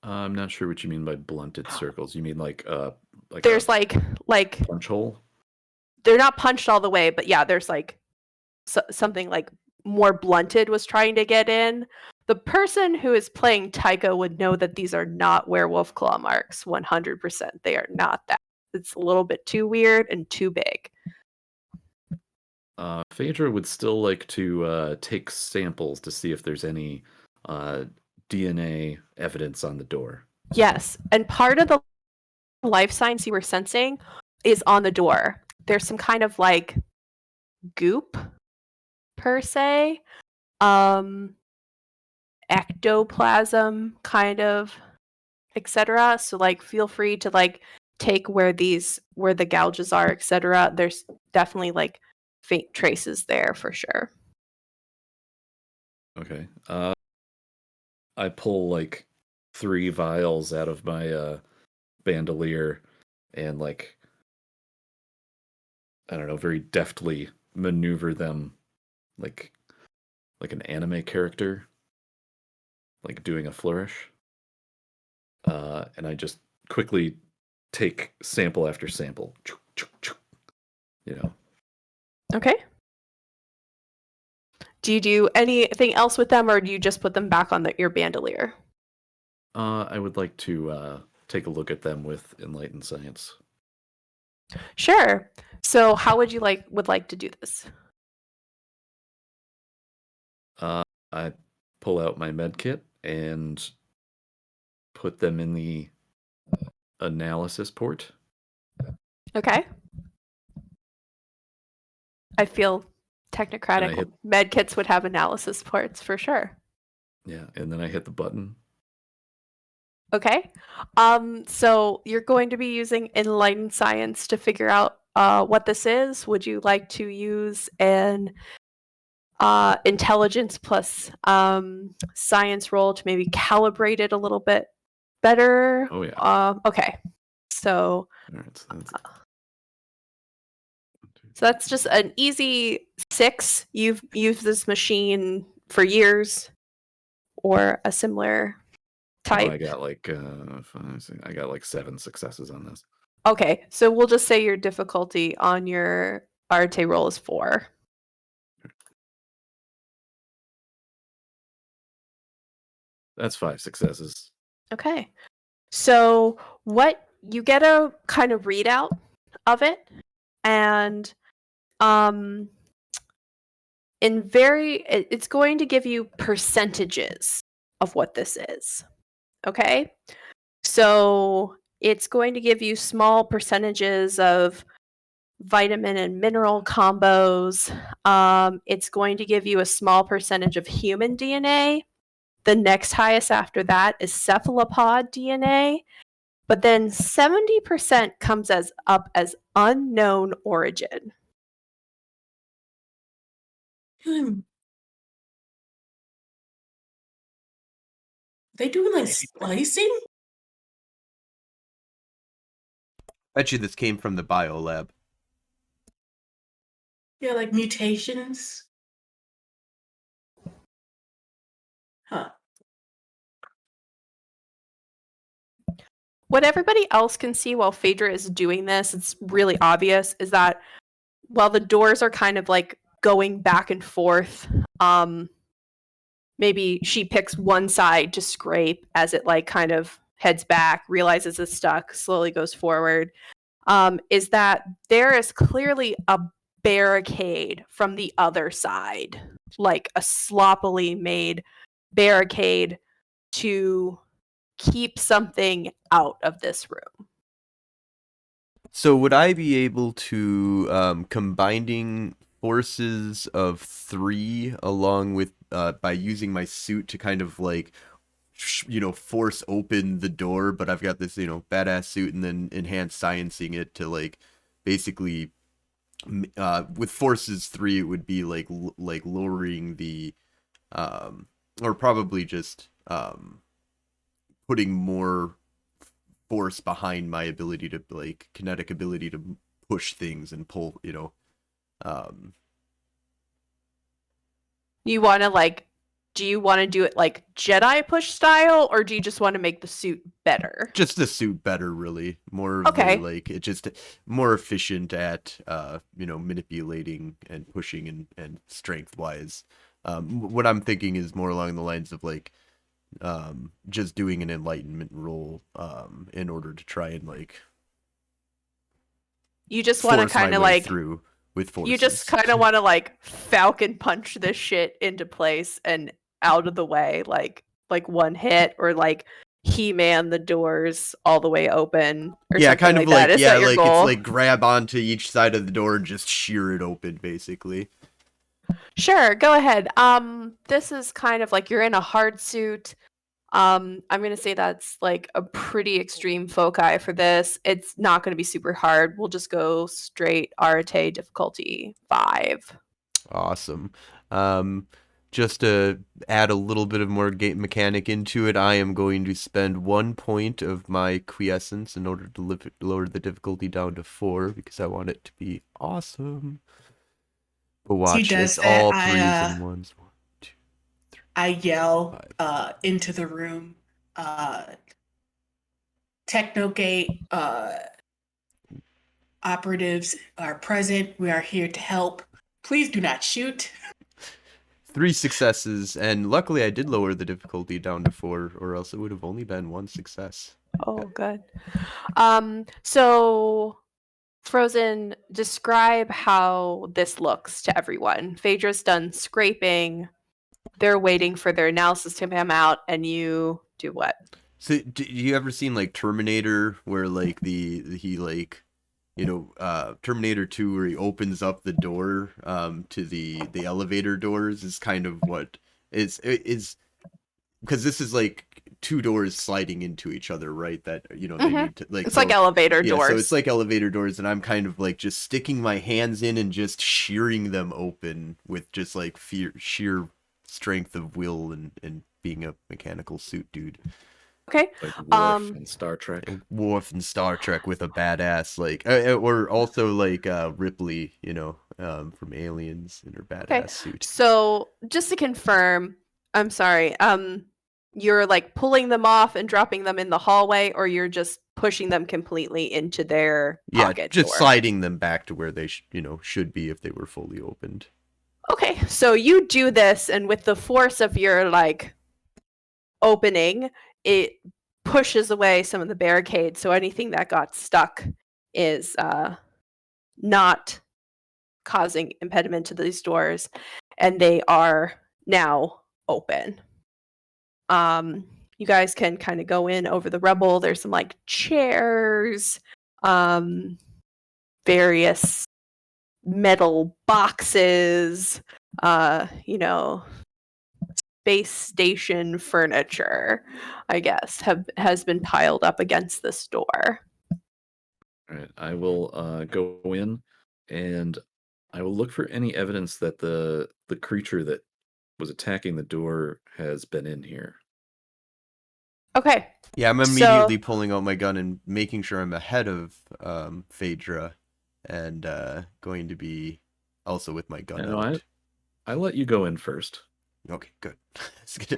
I'm not sure what you mean by blunted circles. You mean like There's a like punch hole? they're not punched all the way, but yeah, there's like something like more blunted was trying to get in. The person who is playing Tycho would know that these are not werewolf claw marks. 100%, they are not that. It's a little bit too weird and too big. Phaedra would still like to take samples to see if there's any DNA evidence on the door. Yes, and part of the life signs you were sensing is on the door. There's some kind of like goop per se, ectoplasm kind of, etc. So like feel free to like take where the gouges are, etc. There's definitely like faint traces there for sure. Okay. I pull like 3 vials out of my bandolier and like I don't know, very deftly maneuver them like an anime character, like doing a flourish. And I just quickly take sample after sample. You know. Okay. Do you do anything else with them, or do you just put them back on your bandolier? I would like to take a look at them with enlightened science. Sure. So how would you like to do this? I pull out my med kit and put them in the analysis port. Okay. I feel technocratic med kits would have analysis ports for sure. Yeah, and then I hit the button. Okay. So you're going to be using enlightened science to figure out what this is. Would you like to use an intelligence plus science roll to maybe calibrate it a little bit better? Oh yeah. Okay. So All right. so that's just an easy 6. You've used this machine for years or a similar type. I got like 7 successes on this. Okay, so we'll just say your difficulty on your Arte roll is 4. That's 5 successes. Okay. So what you get a kind of readout of it, and it's going to give you percentages of what this is. Okay? So it's going to give you small percentages of vitamin and mineral combos. It's going to give you a small percentage of human DNA. The next highest after that is cephalopod DNA. But then 70% comes up as unknown origin. They doing like splicing? Bet you this came from the bio lab. Yeah, like mutations. Huh. What everybody else can see while Phaedra is doing this, it's really obvious, is that while the doors are kind of like going back and forth, maybe she picks one side to scrape as it like kind of heads back, realizes it's stuck, slowly goes forward, is that there is clearly a barricade from the other side, like a sloppily made barricade to keep something out of this room. So would I be able to, combining forces of 3 along with, by using my suit to kind of like, force open the door, but I've got this, badass suit and then enhance sciencing it to like, basically, with forces 3, it would be like, lowering the, or probably just, putting more force behind my ability to like kinetic ability to push things and pull, You want to like, do you want to do it like Jedi push style, or do you just want to make the suit better? just the suit better, really. More of Okay. the, like, it just more efficient at manipulating and pushing and strength wise. What I'm thinking is more along the lines of like just doing an enlightenment roll in order to try and like You just want to force my kind of way like through with forces. You just kind of want to like falcon punch this shit into place and out of the way, like one hit, or like He-Man the doors all the way open, or Yeah, something kind of like that. like, Is yeah, that your like goal? it's like grab onto each side of the door and just shear it open, basically. Sure, go ahead. This is kind of like you're in a hard suit. I'm gonna say that's like a pretty extreme foci for this. It's not gonna be super hard. We'll just go straight Arte difficulty 5. Awesome. Just to add a little bit of more game mechanic into it, I am going to spend 1 point of my quiescence in order to lower the difficulty down to 4 because I want it to be awesome. But watch, does it's that, all 3s and 1s. 1, 2, 3. I yell 5. into the room, Technogate operatives are present. We are here to help. Please do not shoot. 3 successes, and luckily I did lower the difficulty down to 4, or else it would have only been 1 success. Oh, good. So Frozen, describe how this looks to everyone. Phaedra's done scraping. They're waiting for their analysis to come out, and you do what? So, do you ever seen like Terminator, where like Terminator 2, where he opens up the door to the elevator doors, is kind of what is because this is like two doors sliding into each other, right? That they Mhm. need to like. It's like elevator Yeah, doors. so it's like elevator doors, and I'm kind of like just sticking my hands in and just shearing them open with just like sheer strength of will and being a mechanical suit dude. Okay. Like Worf in Star Trek. Worf in Star Trek with a badass or also like Ripley, from Aliens in her badass suit. So just to confirm, I'm sorry. You're like pulling them off and dropping them in the hallway, or you're just pushing them completely into their pocket just door? sliding them back to where they should be if they were fully opened. Okay, so you do this, and with the force of your like opening, it pushes away some of the barricades, so anything that got stuck is not causing impediment to these doors, and they are now open. You guys can kind of go in over the rubble. There's some like chairs, various metal boxes, space station furniture, I guess, has been piled up against this door. All right, I will go in, and I will look for any evidence that the creature that was attacking the door has been in here. Okay. Yeah, I'm immediately pulling out my gun and making sure I'm ahead of Phaedra, and going to be also with my gun out. I let you go in first. Okay, good.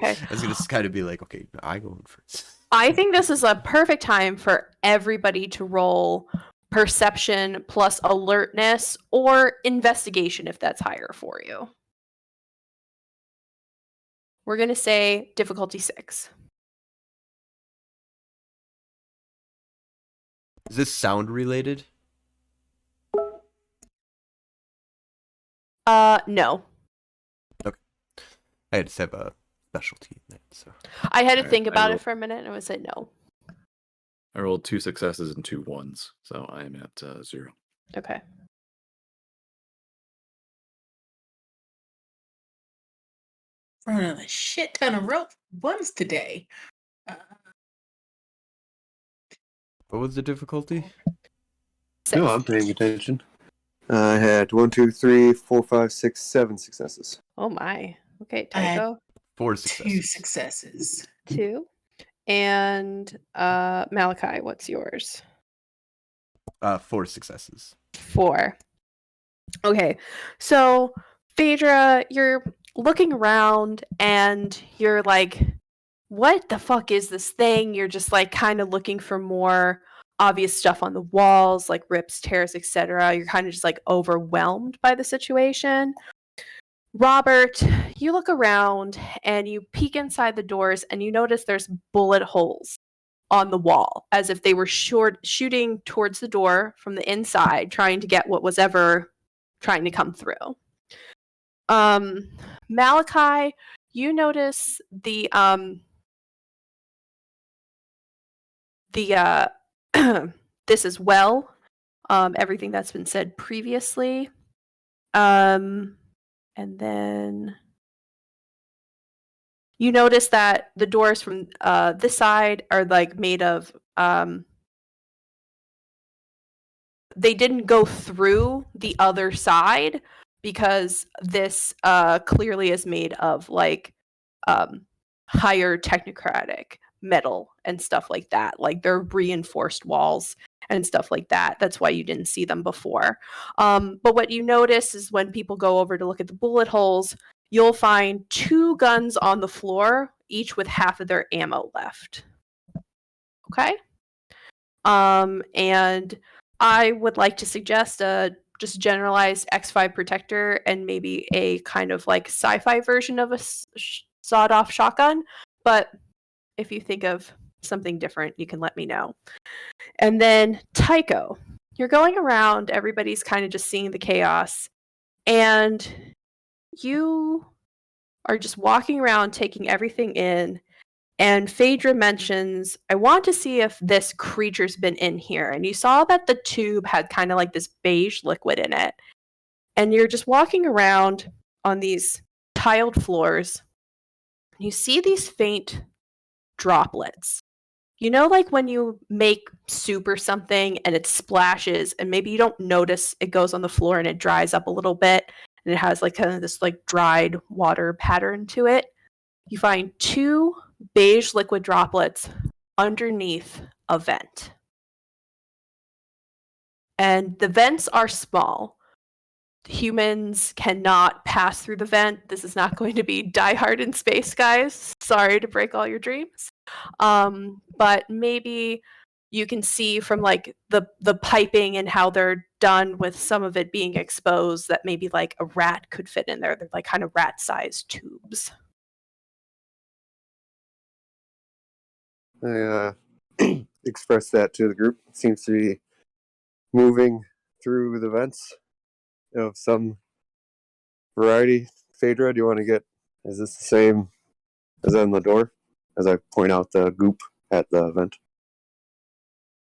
I was gonna kind of be like, okay, I go in first. I think this is a perfect time for everybody to roll perception plus alertness or investigation if that's higher for you. We're going to say difficulty 6. Is this sound related? No. Okay. I just have a specialty in that, so. I had to think about it for a minute, and I would say no. I rolled 2 successes and 2 1s, so I am at 0. Okay. Running a shit ton of ones today. What was the difficulty? 6. No, I'm paying attention. I had 1, 2, 3, 4, 5, 6, 7 successes. Oh my. Okay, I had Tycho. 4 2 successes. successes. 2. And Malachai, what's yours? 4 successes. 4. Okay, so Phaedra, you're looking around and you're like, what the fuck is this thing? You're just like kind of looking for more obvious stuff on the walls, like rips, tears, etc. You're kind of just like overwhelmed by the situation. Robert, you look around and you peek inside the doors and you notice there's bullet holes on the wall, as if they were shooting towards the door from the inside, trying to get what was ever trying to come through. Malachai, you notice the this as well. Everything that's been said previously. And then you notice that the doors from this side are like made of they didn't go through the other side because this clearly is made of like higher technocratic metal and stuff like that. Like they're reinforced walls and stuff like that. That's why you didn't see them before. But what you notice is when people go over to look at the bullet holes, you'll find 2 guns on the floor, each with half of their ammo left. Okay? And I would like to suggest a just generalized X5 protector and maybe a kind of like sci-fi version of a sawed-off shotgun. But if you think of something different, you can let me know. And then Tycho, you're going around, everybody's kind of just seeing the chaos, and you are just walking around taking everything in, and Phaedra mentions, I want to see if this creature's been in here. And you saw that the tube had kind of like this beige liquid in it. And you're just walking around on these tiled floors, You see these faint droplets. You know, like when you make soup or something and it splashes and maybe you don't notice it goes on the floor and it dries up a little bit and it has like kind of this like dried water pattern to it. You find 2 beige liquid droplets underneath a vent. And the vents are small. Humans cannot pass through the vent. This is not going to be Die Hard in space, guys. Sorry to break all your dreams. But maybe you can see from like the piping and how they're done with some of it being exposed that maybe like a rat could fit in there. They're like kind of rat-sized tubes. I express that to the group. It seems to be moving through the vents of some variety. Phaedra, do you want to get? Is this the same as on the door? As I point out the goop at the vent.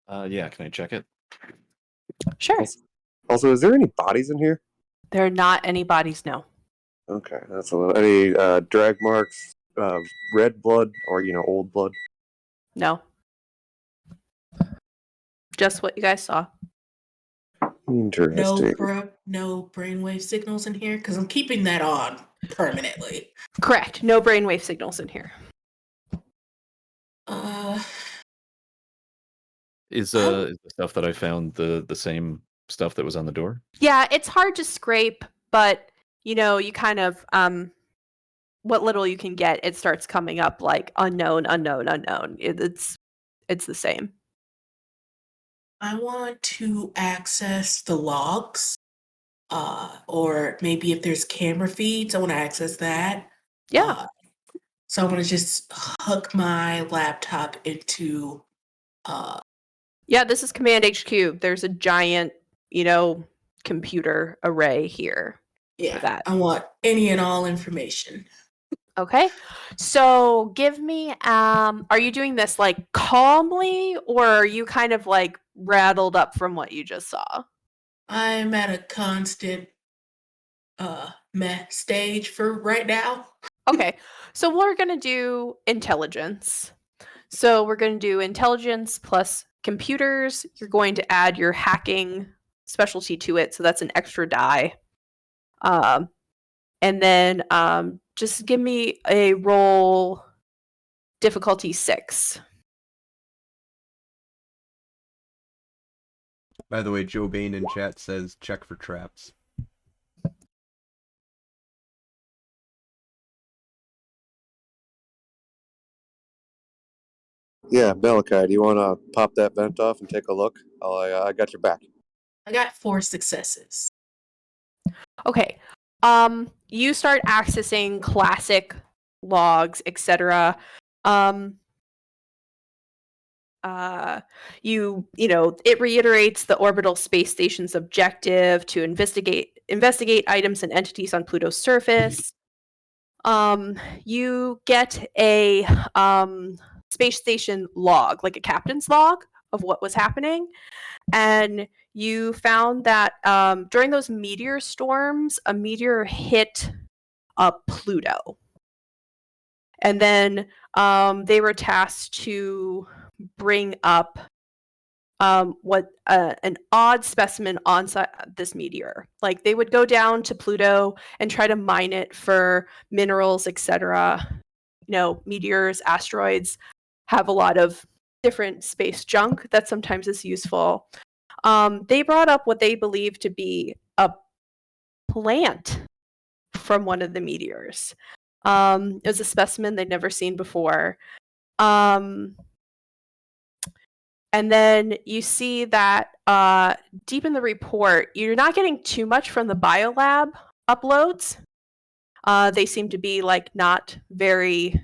Yeah, can I check it? Sure. Also, is there any bodies in here? There are not any bodies, no. Okay, that's a little. Any drag marks, red blood, or old blood? No. Just what you guys saw. Interesting. No brainwave signals in here because I'm keeping that on permanently. Correct. No brainwave signals in here. Is the stuff that I found the same stuff that was on the door? Yeah, it's hard to scrape, but you kind of what little you can get, it starts coming up like unknown. It's the same. I want to access the logs, or maybe if there's camera feeds, I want to access that. Yeah. So I'm going to just hook my laptop into. Yeah, this is Command HQ. There's a giant, computer array here. Yeah, for that. I want any and all information. Okay. So give me, are you doing this like calmly or are you kind of like rattled up from what you just saw? I'm at a constant meh stage for right now. Okay. So we're going to do intelligence. So we're going to do intelligence plus computers. You're going to add your hacking specialty to it. So that's an extra die. And then just give me a roll difficulty 6. By the way, Joe Bain in chat says check for traps. Yeah, Malachai, do you want to pop that vent off and take a look? I got your back. I got 4 successes. Okay. You start accessing classic logs, etc. It reiterates the orbital space station's objective to investigate items and entities on Pluto's surface. You get a space station log, like a captain's log of what was happening. And you found that during those meteor storms, a meteor hit Pluto. And then they were tasked to bring up what an odd specimen on this meteor. Like they would go down to Pluto and try to mine it for minerals, etc. Meteors, asteroids have a lot of different space junk that sometimes is useful. They brought up what they believe to be a plant from one of the meteors. It was a specimen they'd never seen before. And then you see that deep in the report, you're not getting too much from the biolab uploads. They seem to be like not very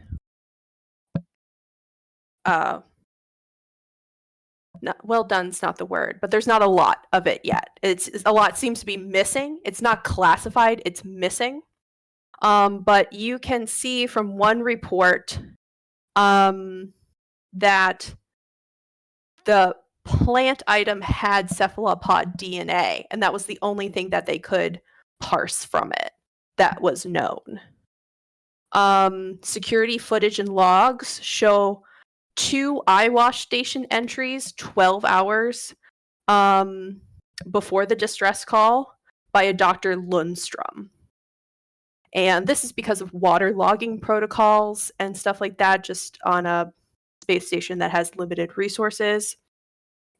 well done's not the word, but there's not a lot of it yet. It's a lot seems to be missing. It's not classified, it's missing. But you can see from one report that the plant item had cephalopod DNA, and that was the only thing that they could parse from it that was known. security footage and logs show 2 eyewash station entries 12 hours before the distress call by a Dr. Lundstrom. And this is because of water logging protocols and stuff like that, just on a space station that has limited resources.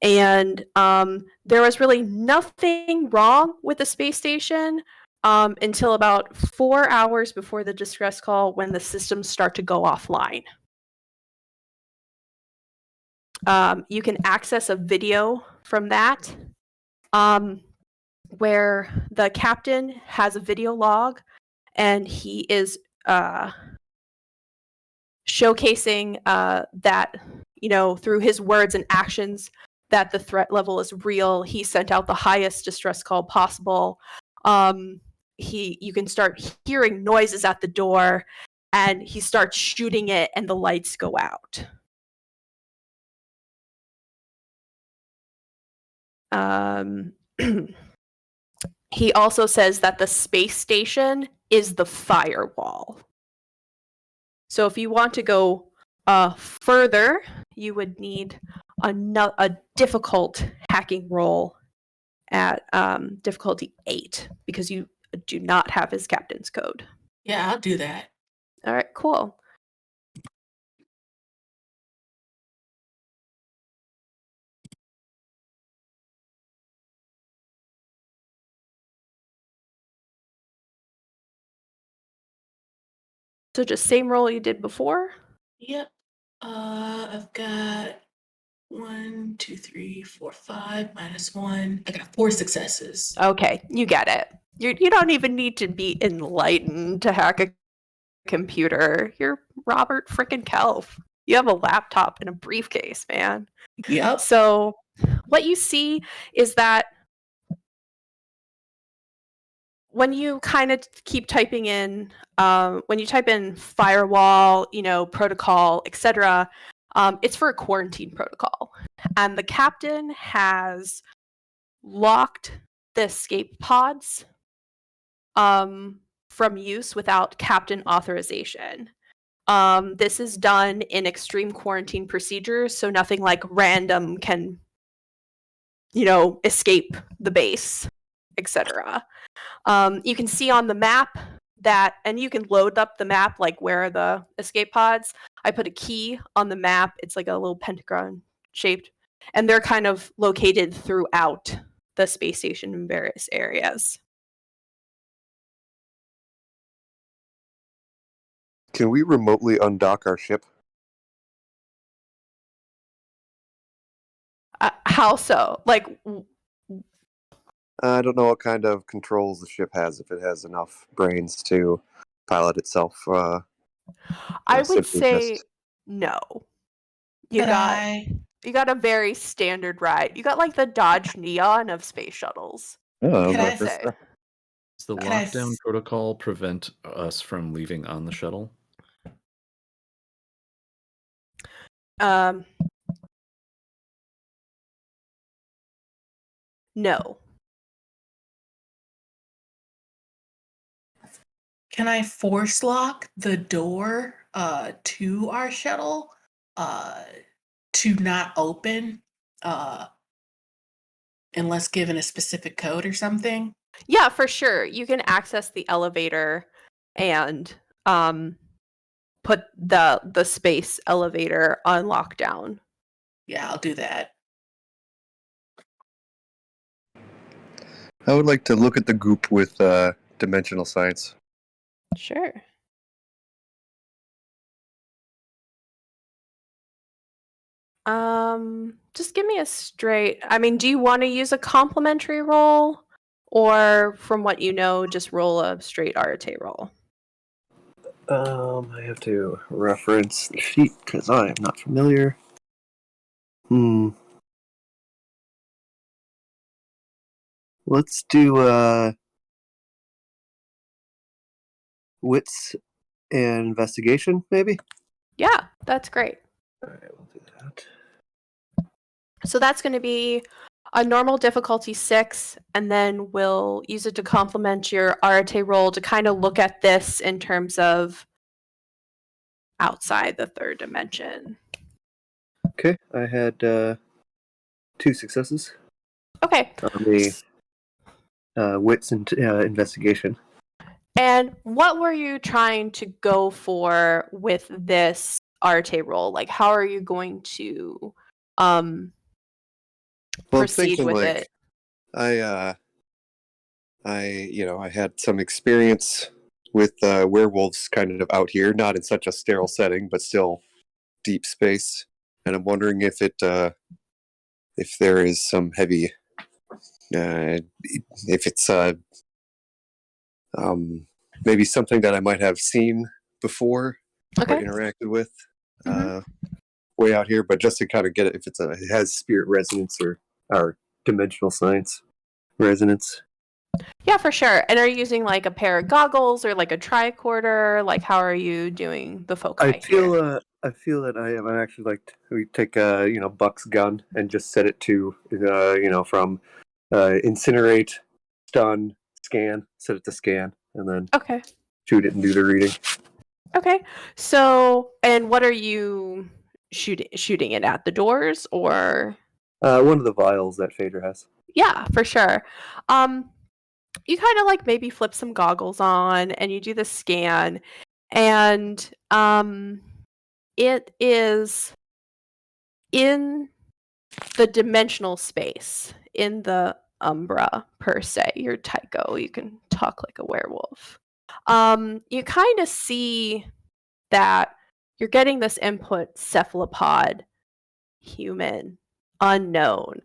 And there was really nothing wrong with the space station until about 4 hours before the distress call, when the systems start to go offline. You can access a video from that where the captain has a video log, and he is showcasing that, through his words and actions, that the threat level is real. He sent out the highest distress call possible. You can start hearing noises at the door, and he starts shooting it, and the lights go out. He also says that the space station is the firewall. So if you want to go further, you would need a difficult hacking roll at difficulty 8, because you do not have his captain's code. Yeah, I'll do that. All right, cool. So just same roll you did before? Yep. I've got 1, 2, 3, 4, 5 -1. I got 4 successes. Okay, you get it. You don't even need to be enlightened to hack a computer. You're Robert frickin' Kell. You have a laptop and a briefcase, man. Yep. So what you see is that when you kind of keep typing in, when you type in firewall, protocol, etc., it's for a quarantine protocol. And the captain has locked the escape pods from use without captain authorization. This is done in extreme quarantine procedures, so nothing like random can, escape the base, etc. You can see on the map that, and you can load up the map, like where are the escape pods. I put a key on the map. It's like a little pentagon shaped, and they're kind of located throughout the space station in various areas. Can we remotely undock our ship? How so? Like, I don't know what kind of controls the ship has, if it has enough brains to pilot itself. I would simply say just- no. You Could got I? you got a very standard ride. You got like the Dodge Neon of space shuttles. Oh, Could my I first say. try. Does the Could I lockdown s- protocol prevent us from leaving on the shuttle? No. Can I force lock the door to our shuttle to not open unless given a specific code or something? Yeah, for sure. You can access the elevator and put the space elevator on lockdown. Yeah, I'll do that. I would like to look at the goop with dimensional science. Sure. Just give me a straight. I mean, do you want to use a complementary roll, or from what you know, just roll a straight Arate roll? I have to reference the sheet because I am not familiar. Let's do wits and investigation, maybe? Yeah, that's great. Alright, we'll do that. So that's going to be a normal difficulty 6, and then we'll use it to complement your Arate roll to kind of look at this in terms of outside the third dimension. Okay, I had 2 successes Okay. on the wits and investigation. And what were you trying to go for with this Arte roll? Like, how are you going to Well, I'm proceed thinking with like it? I I had some experience with werewolves kind of out here, not in such a sterile setting, but still deep space. And I'm wondering if if there is some heavy, if it's maybe something that I might have seen before or Okay. interacted with Mhm. way out here, but just to kind of get it if it has spirit resonance or dimensional science resonance. Yeah, for sure. And are you using like a pair of goggles or like a tricorder? Like, how are you doing the foci here? I feel that I'm actually like we take Buck's gun and just set it to from incinerate, stun, scan, set it to scan, and then Okay. shoot it and do the reading. Okay. So, and what are you shooting it at the doors or? One of the vials that Phaedra has. Yeah, for sure. You kind of like maybe flip some goggles on and you do the scan, and it is in the dimensional space, in the umbra per se. You're Tycho, you can talk like a werewolf. You kind of see that you're getting this input: cephalopod, human, unknown,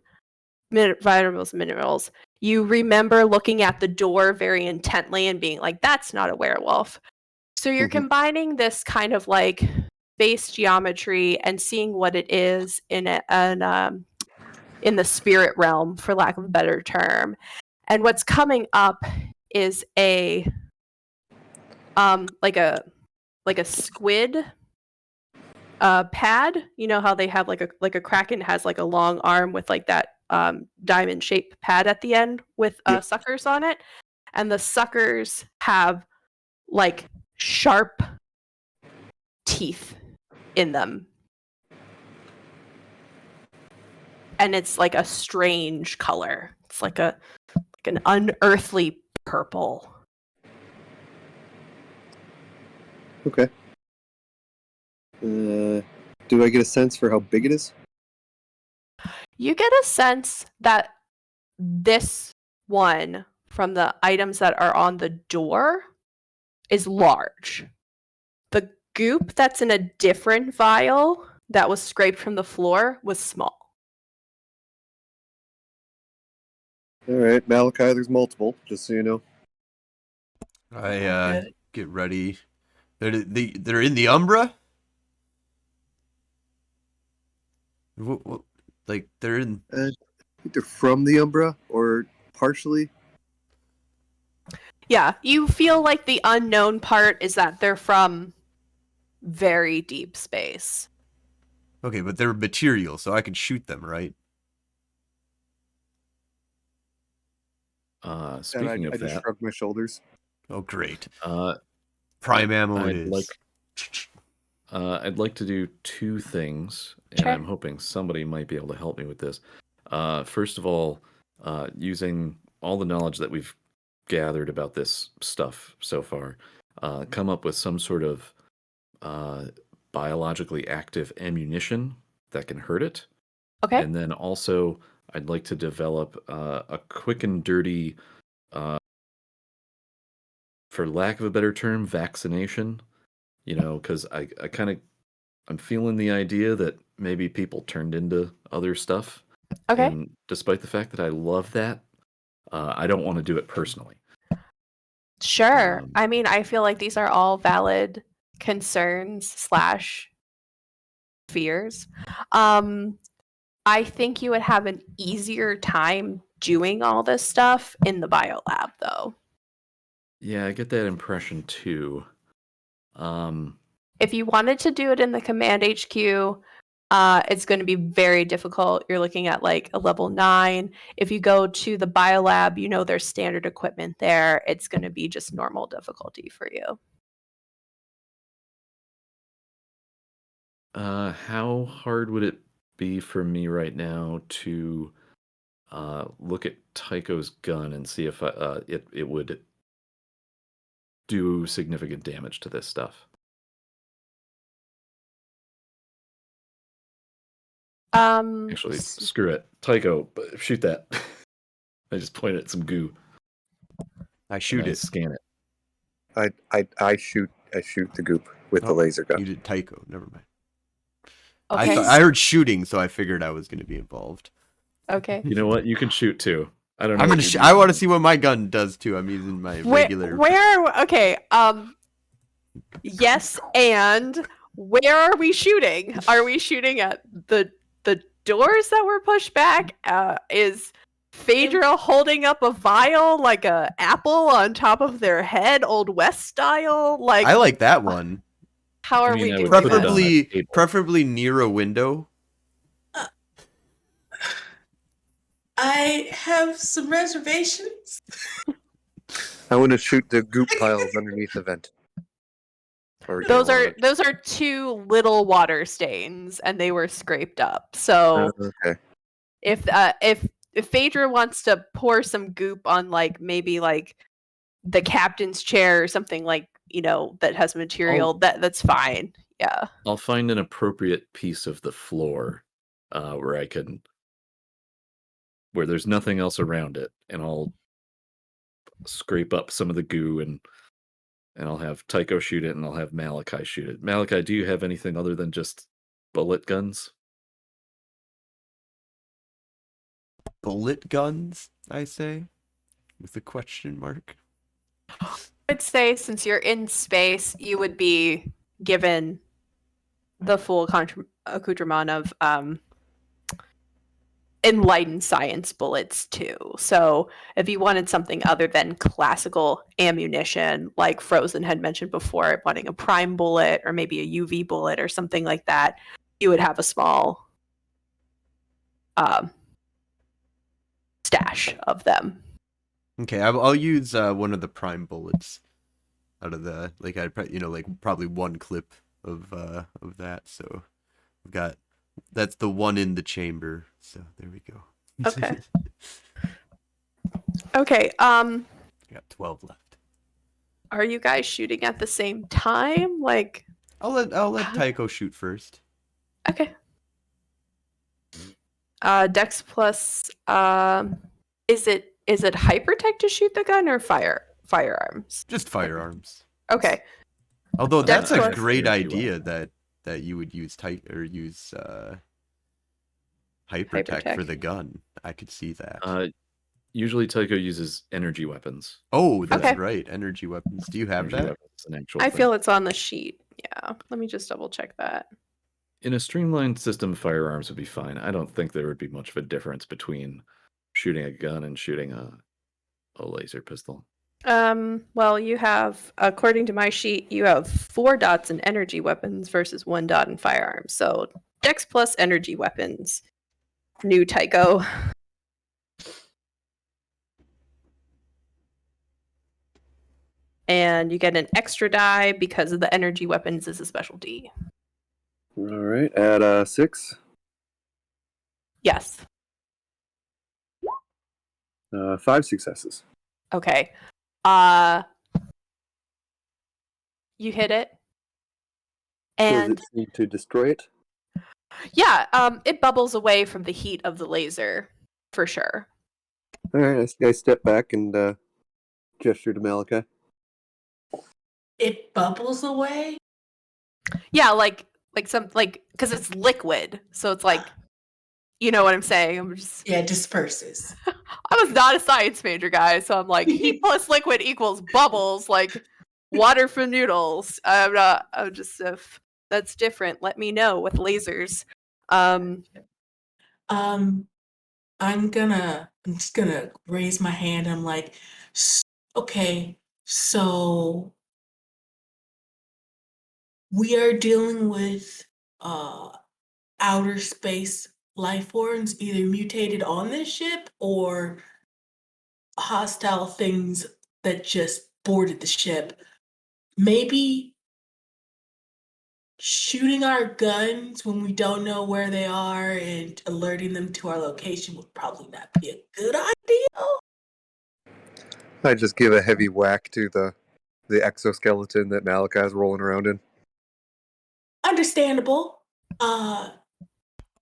minerals. You remember looking at the door very intently and being like, that's not a werewolf. So you're Mhm. combining this kind of like base geometry and seeing what it is in in the spirit realm, for lack of a better term. And what's coming up is a like a squid pad. You know how they have like a kraken has like a long arm with like that diamond shaped pad at the end with Yep. suckers on it, and the suckers have like sharp teeth in them, and it's like a strange color. It's like an unearthly purple. Okay. Do I get a sense for how big it is? You get a sense that this one, from the items that are on the door, is large. The goop that's in a different vial that was scraped from the floor was small. All right, Malachai. There's multiple, just so you know. I get ready. They're in the Umbra. Like they're in. Either from the Umbra or partially. Yeah, you feel like the unknown part is that they're from very deep space. Okay, but they're material, so I can shoot them, right? Speaking I of just that, shrugged my shoulders. Oh, great. uh, Prime ammo it I'd like is. I'd like to do 2 things, and Sure. I'm hoping somebody might be able to help me with this. First of all, using all the knowledge that we've gathered about this stuff so far, come up with some sort of uh, biologically active ammunition that can hurt it. Okay. And then also, I'd like to develop a quick and dirty, for lack of a better term, vaccination. Because I kind of I'm feeling the idea that maybe people turned into other stuff. Okay. And despite the fact that I love that, I don't want to do it personally. Sure. Um, I mean, I feel like these are all valid concerns / fears. I think you would have an easier time doing all this stuff in the biolab, though. yeah, I get that impression too. Um, If you wanted to do it in the command HQ, it's going to be very difficult. You're looking at like a level 9. If you go to the biolab, you know there's standard equipment there. It's going to be just normal difficulty for you. How hard would it be for me right now to look at Tycho's gun and see if it would do significant damage to this stuff? Actually, screw it. Tycho, shoot that. I just point at some goo. I shoot it. Scan it. I shoot the goop with the laser gun. You did Tycho. Never mind. Okay. I heard shooting, so I figured I was going to be involved. Okay. You know what? You can shoot too. I don't know. I'm gonna. I want to see what my gun does too. I'm using my regular. Okay. Yes, and where are we shooting? Are we shooting at the doors that were pushed back? Is Phaedra holding up a vial like a apple on top of their head, Old West style? Like I like that one. How are we doing? Preferably near a window. I have some reservations. I want to shoot the goop piles underneath the vent. Those are two little water stains, and they were scraped up. So okay. If Phaedra wants to pour some goop on maybe the captain's chair or something that has material, that's fine. Yeah. I'll find an appropriate piece of the floor where there's nothing else around it, and I'll scrape up some of the goo and I'll have Tycho shoot it, and I'll have Malachai shoot it. Malachai, do you have anything other than just bullet guns? Bullet guns, I say, with a question mark. I'd say since you're in space, you would be given the full accoutrement of enlightened science bullets too. So if you wanted something other than classical ammunition, like Frozen had mentioned before, wanting a prime bullet or maybe a UV bullet or something like that, you would have a small stash of them. Okay, I'll use one of the prime bullets out of the probably one clip of that. So we've got. That's the one in the chamber. So there we go. Okay. Okay. I got 12 left. Are you guys shooting at the same time? I'll let Tycho shoot first. Okay. Dex plus. Is it hypertech to shoot the gun or firearms? Just firearms. Okay. Although that's Dex a plus great idea that you would use hypertech for the gun. I could see that. Usually Tycho uses energy weapons. Oh, that's right. Energy weapons. Do you have that? I feel it's on the sheet. Yeah. Let me just double check that. In a streamlined system, firearms would be fine. I don't think there would be much of a difference between shooting a gun and shooting a laser pistol. Well, you have, according to my sheet, you have 4 dots in energy weapons versus 1 dot in firearms. So Dex plus energy weapons. New Tycho. And you get an extra die because of the energy weapons is a specialty. All right, add 6. Yes. 5 successes. Okay. You hit it. And does it need to destroy it? Yeah, it bubbles away from the heat of the laser, for sure. All right, I step back and gesture to Malachai. It bubbles away? Yeah, because it's liquid, so it's you know what I'm saying? Yeah, disperses. I was not a science major, guys, so I'm like, heat plus liquid equals bubbles, like water for noodles. I'm just, if that's different, let me know with lasers. I'm just gonna raise my hand. I'm like, okay, so we are dealing with outer space life forms, either mutated on this ship or hostile things that just boarded the ship. Maybe shooting our guns when we don't know where they are and alerting them to our location would probably not be a good idea. I just give a heavy whack to the exoskeleton that Malachai is rolling around in. Understandable. I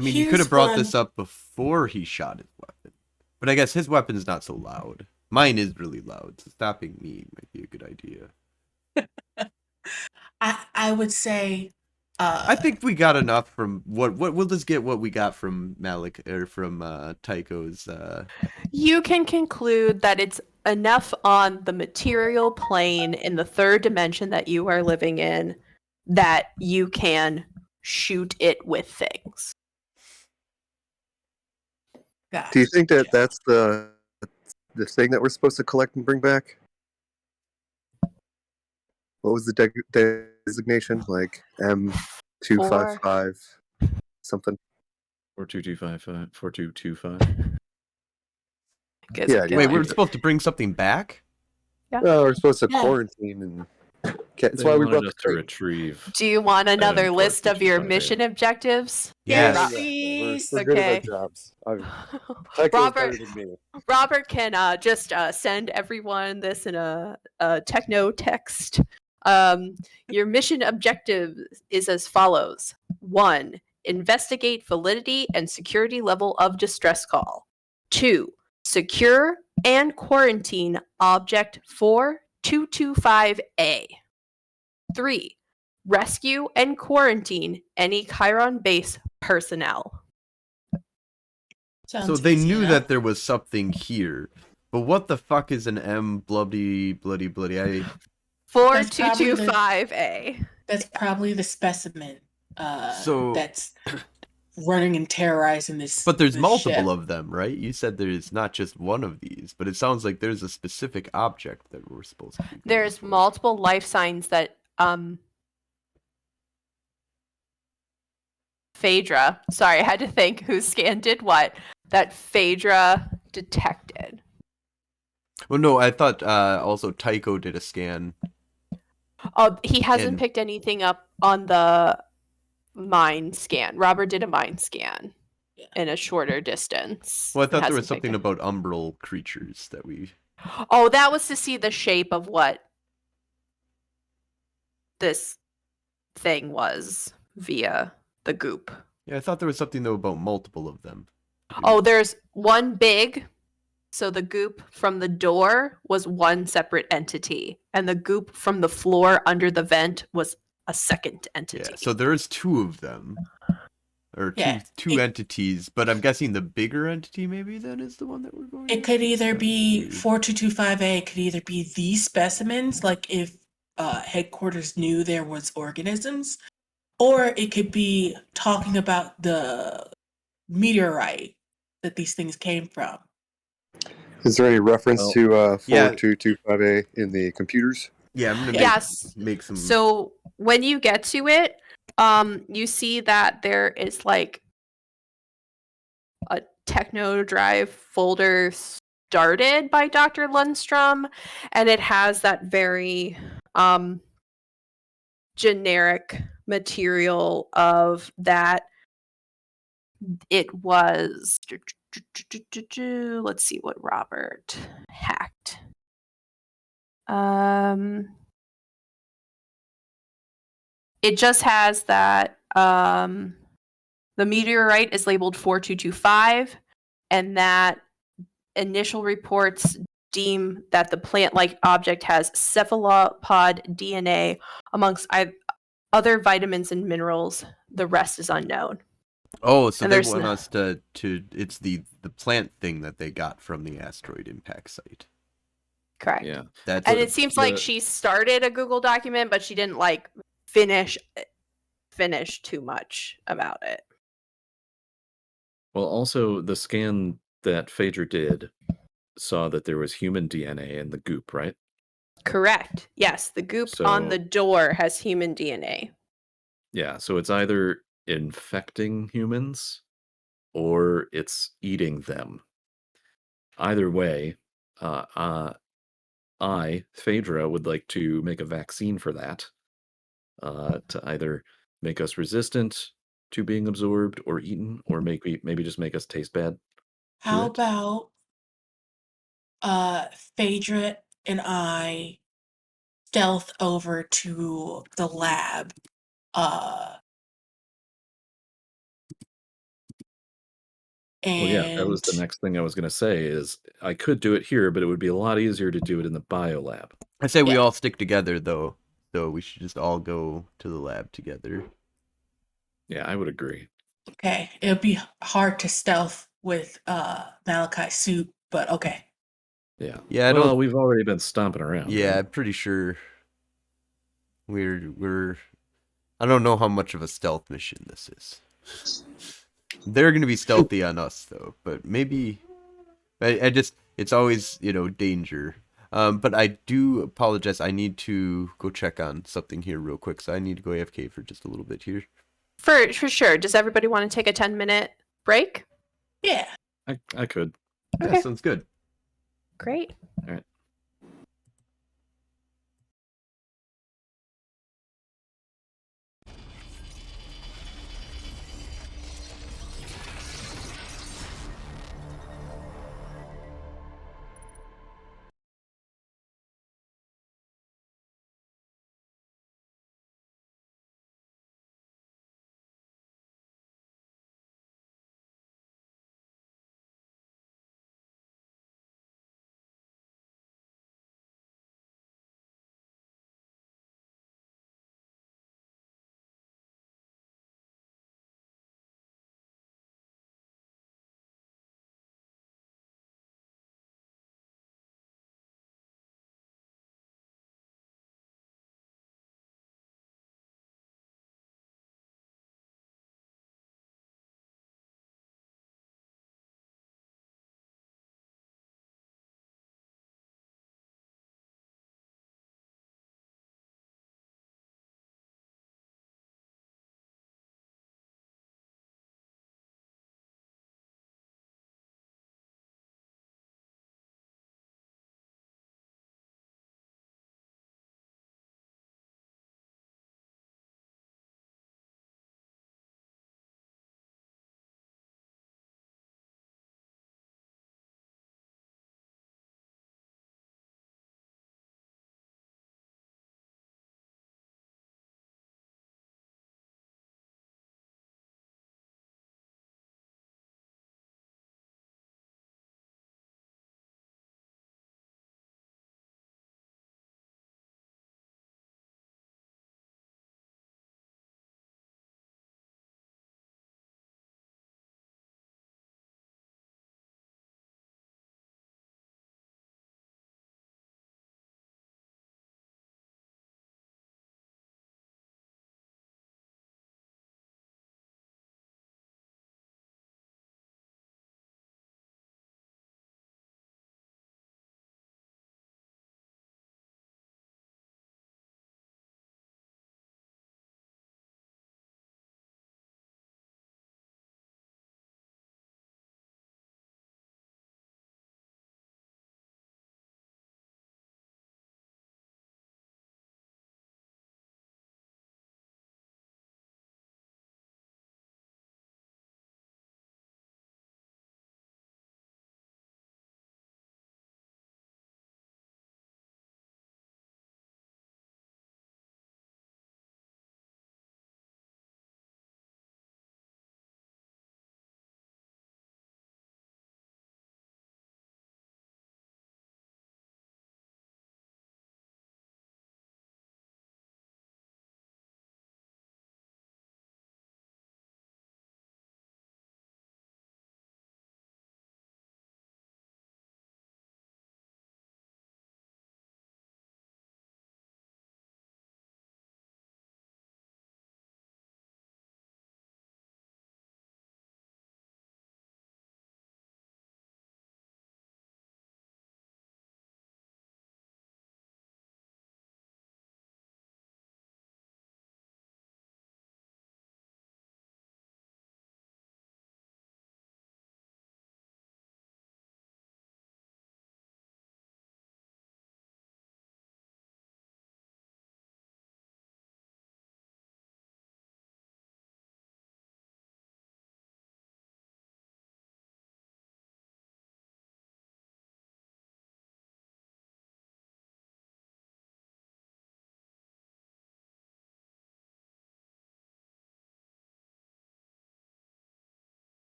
mean, he Here's could have what brought this I'm- up before he shot his weapon. But I guess his weapon's not so loud. Mine is really loud, so stopping me might be a good idea. I would say I think we got enough from what we'll just get what we got from Tycho's. You can conclude that it's enough on the material plane in the third dimension that you are living in that you can shoot it with things. Do you think that Gotcha. that's the thing that we're supposed to collect and bring back? What was the designation? Like M255 something? 4225. Guess Yeah, I'm Wait, going. we're supposed to bring something back? Well, we're supposed to Yeah. quarantine and. That's They why we wanted brought us the to crate. retrieve. Do you want another Import list of your 225A. mission objectives? Yes. Yes, We're please. good at our Okay. jobs. Tycho's better than me. Robert can just send everyone this in a techno text. Your mission objective is as follows: 1. Investigate validity and security level of distress call. 2. Secure and quarantine object 4225A. 3. Rescue and quarantine any Chiron base personnel. Sounds So they easy knew enough. that there was something here. But what the fuck is an M bloody? 4225A. That's probably the specimen. So- That's running and terrorizing this. But there's this multiple ship. of them, right? You said there's not just one of these, but it sounds like there's a specific object that we're supposed to be going There's for. multiple life signs that Phaedra, sorry, I had to think who scan did what, that Phaedra detected. Well, no, I thought also Tycho did a scan. Oh, he hasn't And- picked anything up on the mind scan. Robert did a mind scan Yeah. in a shorter distance. Well, I thought there Hasn't was something picked about umbral creatures that we. Oh, that was to see the shape of what this thing was via the goop. Yeah, I thought there was something though about multiple of them. Oh, there's one big. So the goop from the door was one separate entity, and the goop from the floor under the vent was a second entity. Yeah, so there is two of them, or Yeah, two entities. But I'm guessing the bigger entity maybe then is the one that we're going. It could either Sounds be weird. 4225A. It could either be these specimens, like if headquarters knew there was organisms, or it could be talking about the meteorite that these things came from. Is there any reference Well, to yeah. 4225A in the computers? Yeah, I'm gonna Yes. make some. So when you get to it, you see that there is like a techno drive folder started by Dr. Lundstrom, and it has that very generic material of that it was let's see what Robert hacked. It just has that the meteorite is labeled 4225, and that initial reports deem that the plant-like object has cephalopod DNA amongst other vitamins and minerals. The rest is unknown. Oh, so and they there's want no- us to. It's the plant thing that they got from the asteroid impact site. Correct. Yeah. That's And the- it seems like she started a Google document, but she didn't like finish too much about it. Well, also the scan that Phaedra did saw that there was human DNA in the goop, right? Correct. Yes, the goop on So- the door has human DNA. Yeah, so it's either infecting humans or it's eating them. Either way, Phaedra, would like to make a vaccine for that to either make us resistant to being absorbed or eaten, or maybe just make us taste bad. How it. about Phaedra and I stealth over to the lab? Well, yeah, that was And the next thing I was gonna say is I could do it here, but it would be a lot easier to do it in the bio lab. I say we Yeah. all stick together though, so we should just all go to the lab together. Yeah, I would agree. okay, it'll be hard to stealth with Malachai's suit, but okay. Yeah. Yeah, I Well, don't. we've already been stomping around, Yeah, right? I'm pretty sure we're. I don't know how much of a stealth mission this is. They're gonna be stealthy on us though, but maybe. I just it's always danger. But I do apologize. I need to go check on something here real quick, so I need to go AFK for just a little bit here. For sure. Does everybody want to take a 10-minute break? Yeah. I could. Yeah, Okay. sounds good. Great. All right.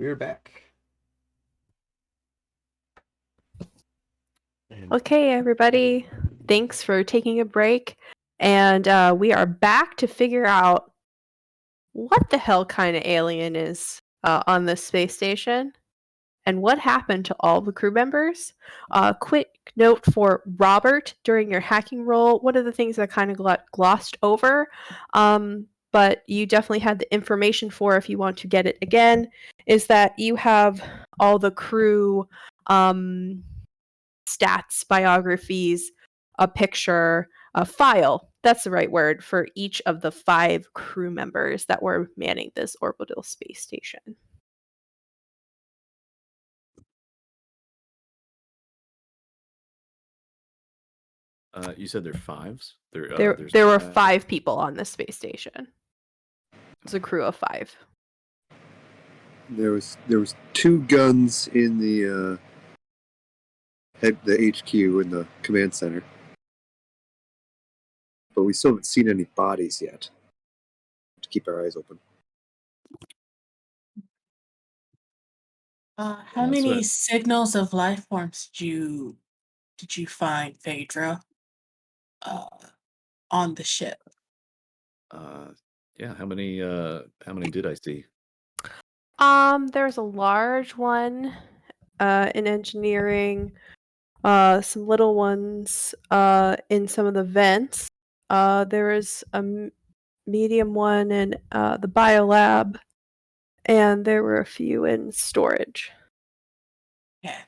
we're back. Okay, everybody. Thanks for taking a break. And we are back to figure out what the hell kind of alien is on this space station and what happened to all the crew members. Quick note for Robert during your hacking roll. One of the things that kind of got glossed over, but you definitely had the information for if you want to get it again, is that you have all the crew stats, biographies, a picture, a file. That's the right word for each of the 5 crew members that were manning this orbital space station. You said they're 5s? There were 5 people on this space station. It's a crew of 5. There was 2 guns in the HQ in the command center, but we still haven't seen any bodies yet. To keep our eyes open. How many signals of life forms did you find, Phaedra, on the ship? Yeah. How many did I see? There's a large one in engineering, some little ones in some of the vents. There is a medium one in the biolab, and there were a few in storage. Yeah.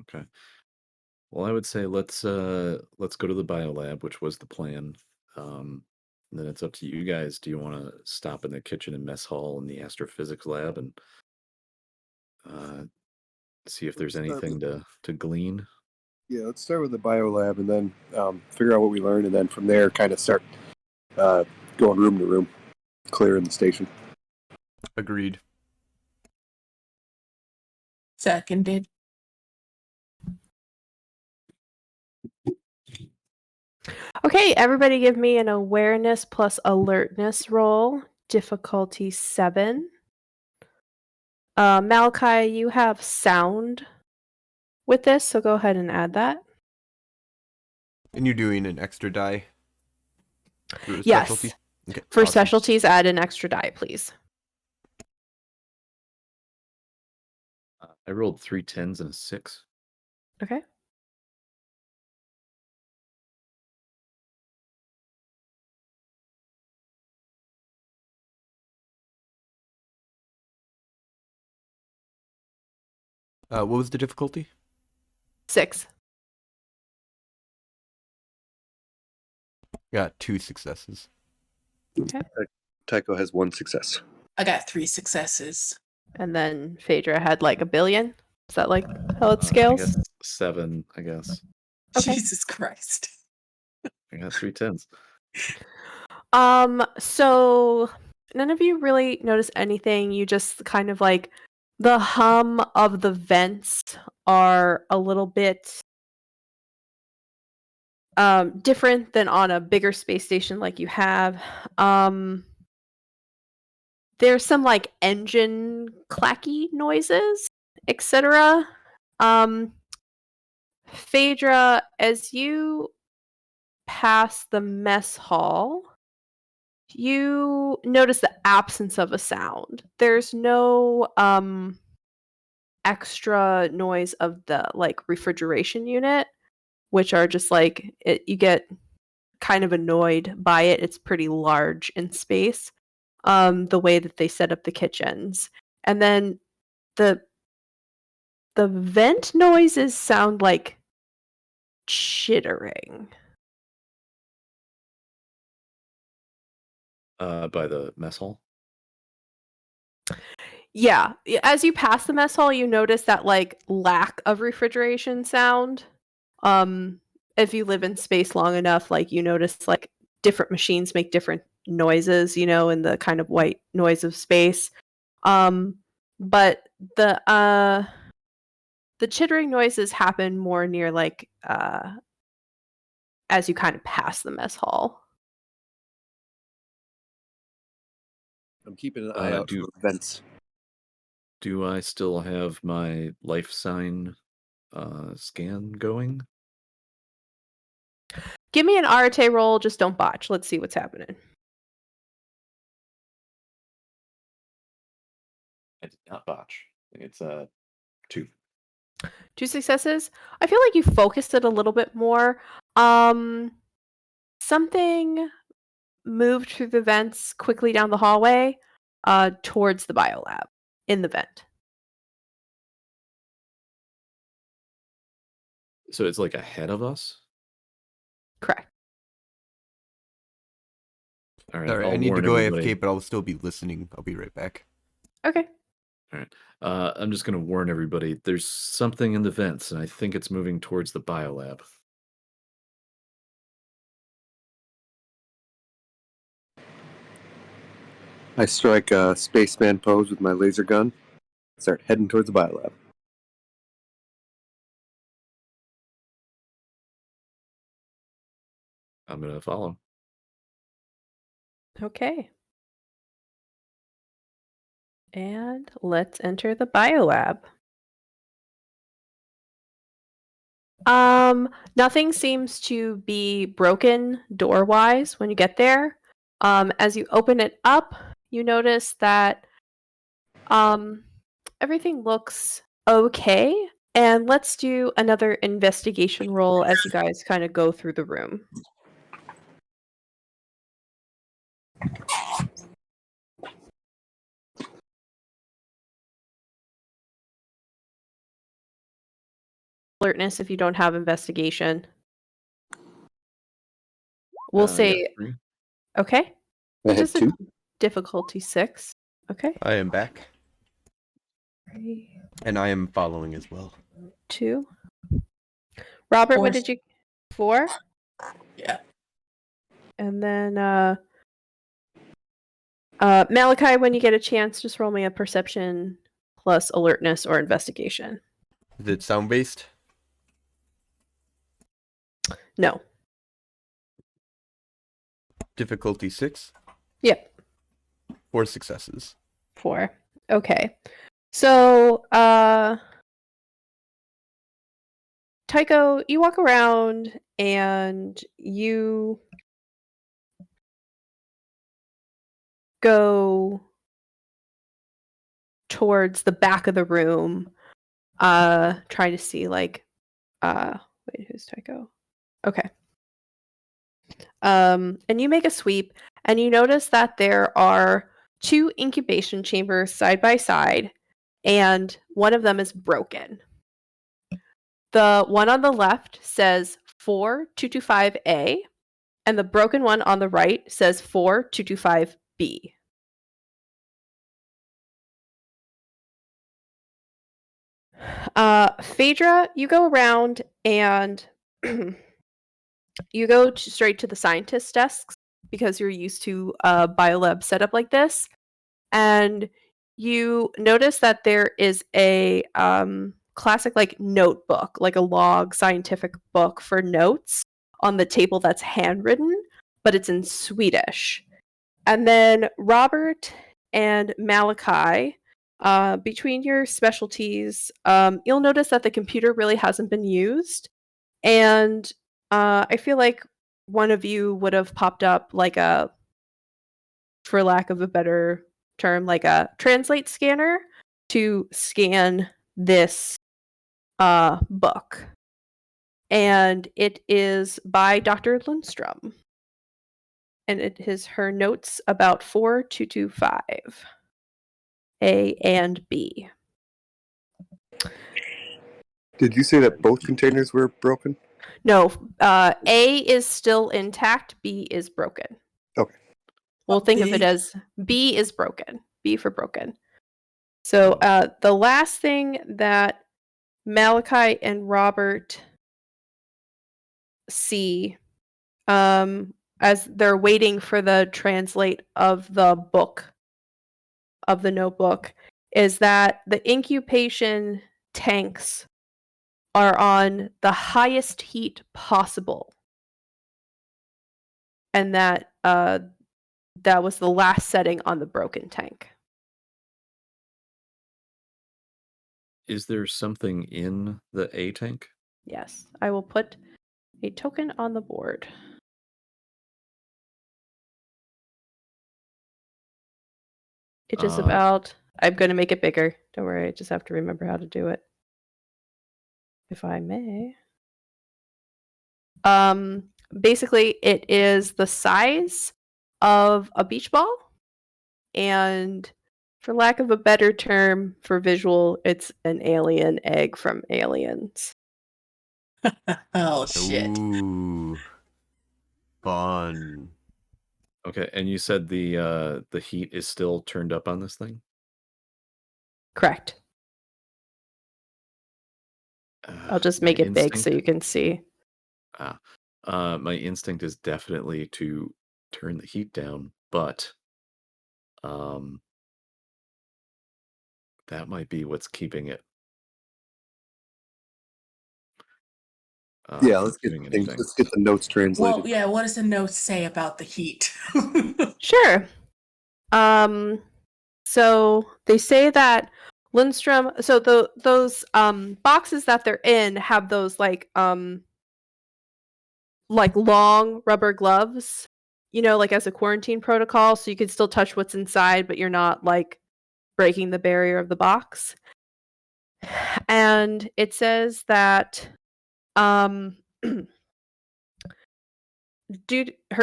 Okay. Well, I would say let's go to the biolab, which was the plan. And then it's up to you guys. Do you want to stop in the kitchen and mess hall in the astrophysics lab and see if there's anything to glean? Yeah, let's start with the biolab and then figure out what we learned, and then from there kind of start going room to room, clearing the station. Agreed. Seconded. Okay, everybody give me an awareness plus alertness roll. Difficulty 7. Malachai, you have sound with this, so go ahead and add that. And you're doing an extra die for Yes. specialty? Okay, For awesome. specialties, add an extra die, please. I rolled 3 10s and a 6. Okay. What was the difficulty? 6. Got 2 successes. Okay. Tycho has 1 success. I got 3 successes. And then Phaedra had like a billion. Is that like how it scales? I guess 7, I guess. Okay. Jesus Christ. I got 3 10s. So none of you really notice anything. You just kind of like the hum of the vents are a little bit different than on a bigger space station like you have. There's some like engine clacky noises, etc. Phaedra, as you pass the mess hall, you notice the absence of a sound. There's no extra noise of the like refrigeration unit, which are just like you get kind of annoyed by it. It's pretty large in space. The way that they set up the kitchens. And then the vent noises sound like chittering. By the mess hall? Yeah, as you pass the mess hall, you notice that like lack of refrigeration sound. If you live in space long enough, like you notice like different machines make different noises, in the kind of white noise of space. But the chittering noises happen more near like as you kind of pass the mess hall. I'm keeping an eye out for vents. Do I still have my life sign scan going? Give me an Arate roll, just don't botch. Let's see what's happening. I did not botch. It's 2. 2 successes. I feel like you focused it a little bit more. Something moved through the vents quickly down the hallway towards the biolab in the vent. So it's like ahead of us? Correct. All right, Sorry, I'll I need to warn go everybody. AFK, but I'll still be listening. I'll be right back. Okay. All right. I'm just going to warn everybody. There's something in the vents, and I think it's moving towards the biolab. I strike a spaceman pose with my laser gun. Start heading towards the biolab. I'm going to follow. Okay. And let's enter the biolab. Nothing seems to be broken door-wise when you get there. As you open it up, you notice that everything looks okay. And let's do another investigation roll as you guys kind of go through the room. Alertness if you don't have investigation. We'll say, Yeah, 3. okay. I had Just a 2. difficulty 6. Okay. I am back, 3, and I am following as well. 2. Robert, 4. what did you? 4? Yeah. And then Malachai, when you get a chance, just roll me a perception plus alertness or investigation. Is it sound based? No. Difficulty 6. Yep. 4 successes. 4. Okay. So Tycho, you walk around and you go towards the back of the room, trying to see wait, who's Tycho? Okay. And you make a sweep and you notice that there are 2 incubation chambers side by side, and one of them is broken. The one on the left says 4225A, and the broken one on the right says 4225B. Phaedra, you go around and you go straight to the scientist desks because you're used to a biolab setup like this, and you notice that there is a classic notebook, like a log scientific book for notes on the table that's handwritten, but it's in Swedish. And then Robert and Malachai, between your specialties, you'll notice that the computer really hasn't been used. And I feel like one of you would have popped up for lack of a better term, like a translate scanner to scan this book. And it is by Dr. Lundstrom. And it is her notes about 4225. A and B. Did you say that both containers were broken? No, A is still intact, B is broken. Okay. We'll think of B. it as B is broken. B for broken. So the last thing that Malachai and Robert see as they're waiting for the translate of the book, of the notebook, is that the incubation tanks are on the highest heat possible. And that that was the last setting on the broken tank. Is there something in the A tank? Yes, I will put a token on the board. It is about. I'm going to make it bigger. Don't worry, I just have to remember how to do it. If I may. Basically, it is the size of a beach ball, and for lack of a better term for visual, it's an alien egg from Aliens. Oh shit. Ooh, fun. Okay, and you said the heat is still turned up on this thing? Correct. I'll just My make it big so instinct you can see. my instinct is definitely to turn the heat down, but that might be what's keeping it Yeah, from let's get doing things. anything. Let's get the notes translated. Well, yeah, what does the note say about the heat? Sure. So they say that Lindstrom. So those boxes that they're in have those like long rubber gloves. Like as a quarantine protocol, so you can still touch what's inside, but you're not like breaking the barrier of the box. And it says that her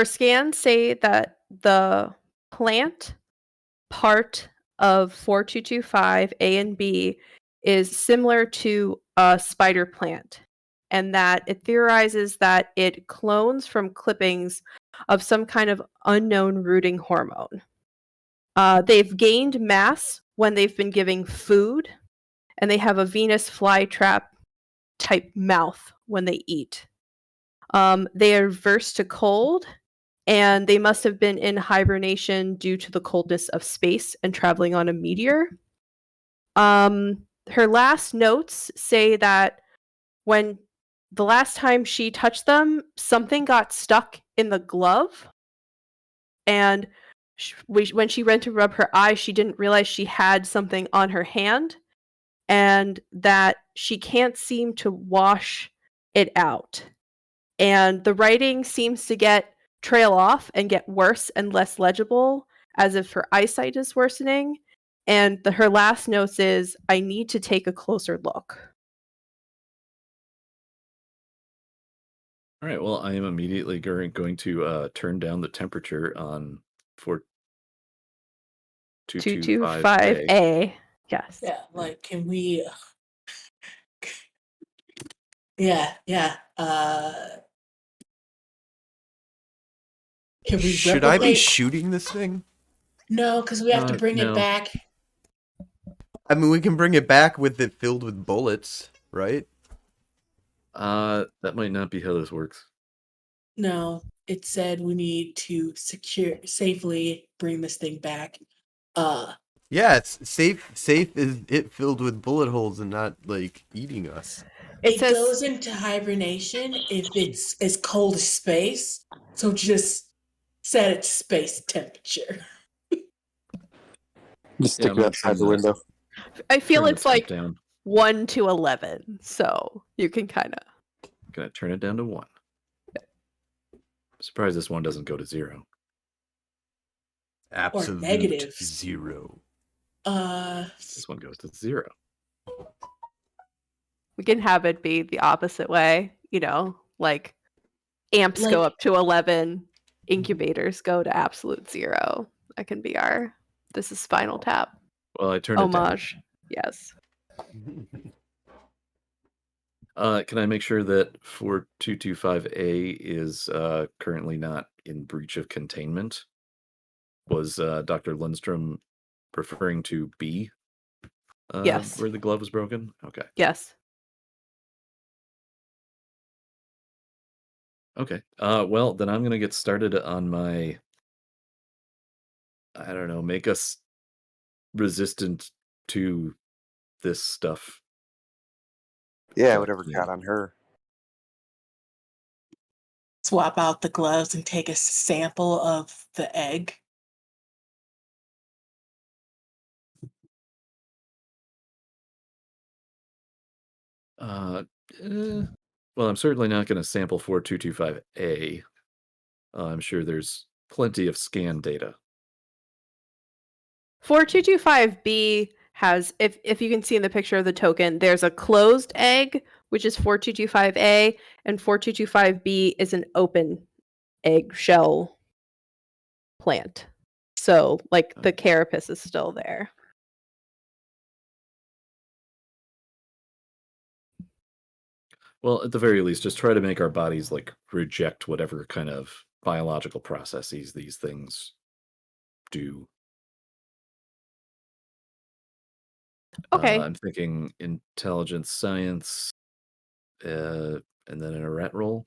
scans say that the plant part of 4225 A and B is similar to a spider plant, and that it theorizes that it clones from clippings of some kind of unknown rooting hormone. They've gained mass when they've been giving food, and they have a Venus flytrap type mouth when they eat. They are averse to cold, and they must have been in hibernation due to the coldness of space and traveling on a meteor. Her last notes say that when the last time she touched them, something got stuck in the glove, and when she went to rub her eye, she didn't realize she had something on her hand, and that she can't seem to wash it out. And the writing seems to trail off and get worse and less legible, as if her eyesight is worsening. And her last note is, I need to take a closer look. All right, well, I am immediately going to turn down the temperature on 4225A. 225A. Yes. Yeah, like, can we? Yeah. Can we Should I be replicate? shooting this thing? No, because we have to bring it No. back. I mean, we can bring it back with it filled with bullets, right? That might not be how this works. No, it said we need to safely bring this thing back. Yeah, it's safe. Safe is it filled with bullet holes and not like eating us. It It says goes into hibernation if it's as cold as space. So just set it to space temperature. Just Yeah, stick I'm it gonna outside turn the window. I feel turn the it's temp like down. 1 to 11, so you can kind of. Gonna turn it down to 1. Surprised this one doesn't go to 0. Absolute negatives. 0. This one goes to 0. We can have it be the opposite way, like amps go up to 11, incubators go to absolute 0. That can be this is Spinal Tap Well, I turned it down. homage. Yes. Can I make sure that 4225A is currently not in breach of containment? Was Dr. Lindstrom referring to B? Yes. Where the glove was broken? Okay. Yes. Okay. Well, then I'm going to get started on my, I don't know, make us resistant to this stuff. Yeah, But, whatever you got know. on her. Swap out the gloves and take a sample of the egg. Uh, well, I'm certainly not going to sample 4225A. I'm sure there's plenty of scan data. 4225B has, if you can see in the picture of the token, there's a closed egg, which is 4225A, and 4225B is an open egg shell plant. So, like, the carapace is still there. Well, at the very least, just try to make our bodies like reject whatever kind of biological processes these things do. Okay. I'm thinking intelligence science, and then an ret roll.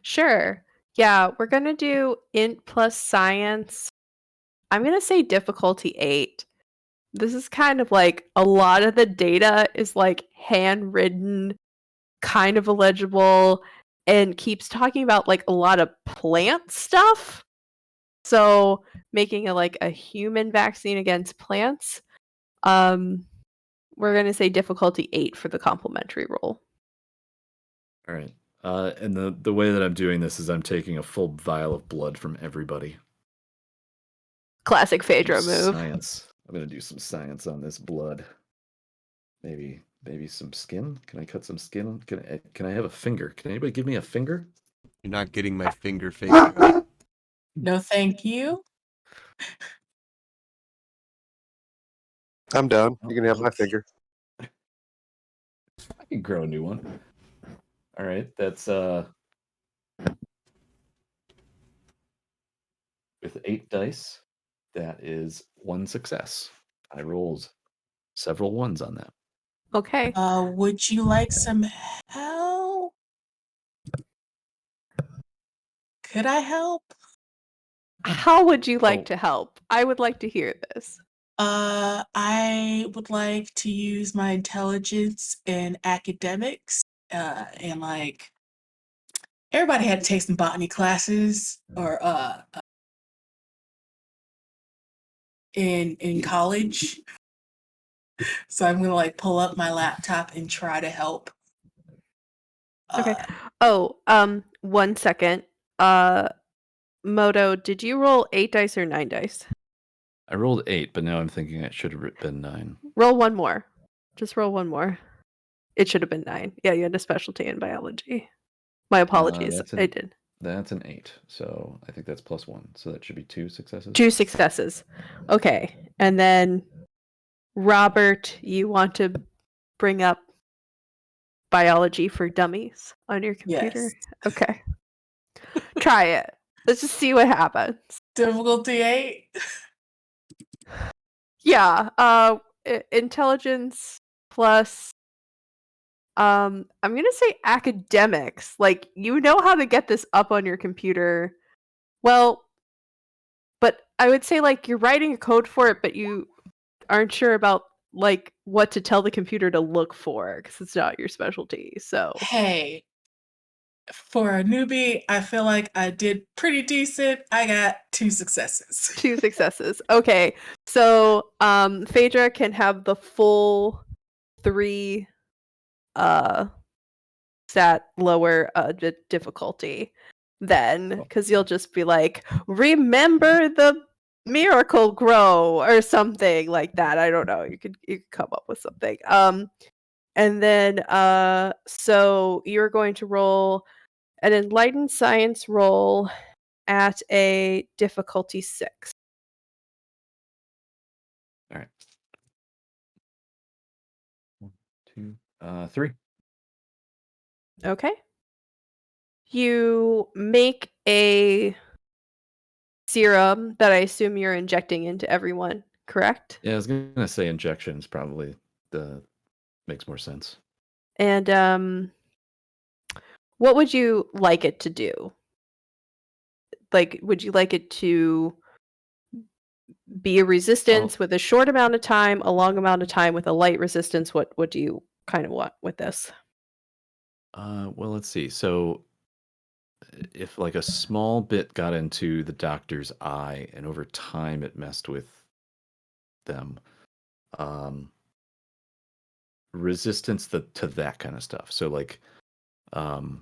Sure. Yeah, we're going to do int plus science. I'm going to say difficulty 8. This is kind of like a lot of the data is like handwritten, kind of illegible, and keeps talking about like a lot of plant stuff. So making a human vaccine against plants. We're going to say difficulty 8 for the complementary roll. All right. And the way that I'm doing this is I'm taking a full vial of blood from everybody. Classic Phaedra Do move. Science. I'm gonna do some science on this blood. Maybe some skin. Can I cut some skin? Can I have a finger? Can anybody give me a finger? You're not getting my finger Phaedra. No, thank you. I'm down. You can have my finger. I can grow a new one. All right, that's with 8 dice. That is 1 success. I rolled several ones on that. Okay. Would you like some help? Could I help? How would you like Oh. to help? I would like to hear this. I would like to use my intelligence in academics, and like everybody had to take some botany classes or in college. So I'm gonna like pull up my laptop and try to help. Okay. Oh, 1 second. Moto, did you roll 8 dice or 9 dice? I rolled 8, but now I'm thinking it should have been 9. Roll one more. Just roll one more. It should have been 9. Yeah, you had a specialty in biology. My apologies. I did. That's an 8, so I think that's +1. So that should be 2 successes. 2 successes. Okay. And then Robert, you want to bring up biology for dummies on your computer? Yes. Okay. Try it. Let's just see what happens. Difficulty 8. Yeah, intelligence plus I'm going to say academics. Like, you know how to get this up on your computer. Well, but I would say like you're writing a code for it, but you aren't sure about like what to tell the computer to look for because it's not your specialty. So Hey, for a newbie, I feel like I did pretty decent. I got 2 successes. 2 successes. Okay. So Phaedra can have the full 3 stat lower difficulty then, because you'll just be like, remember the miracle grow or something like that. I don't know. You could come up with something. And then so you're going to roll an enlightened science roll at a difficulty 6. All right. 1, 2, 3. Okay. You make a serum that I assume you're injecting into everyone, correct? Yeah, I was gonna say injections probably makes more sense. And what would you like it to do? Like, would you like it to be a resistance with a short amount of time, a long amount of time with a light resistance? What do you kind of want with this? Well, let's see. So if like a small bit got into the doctor's eye and over time it messed with them, resistance to that kind of stuff. So like, but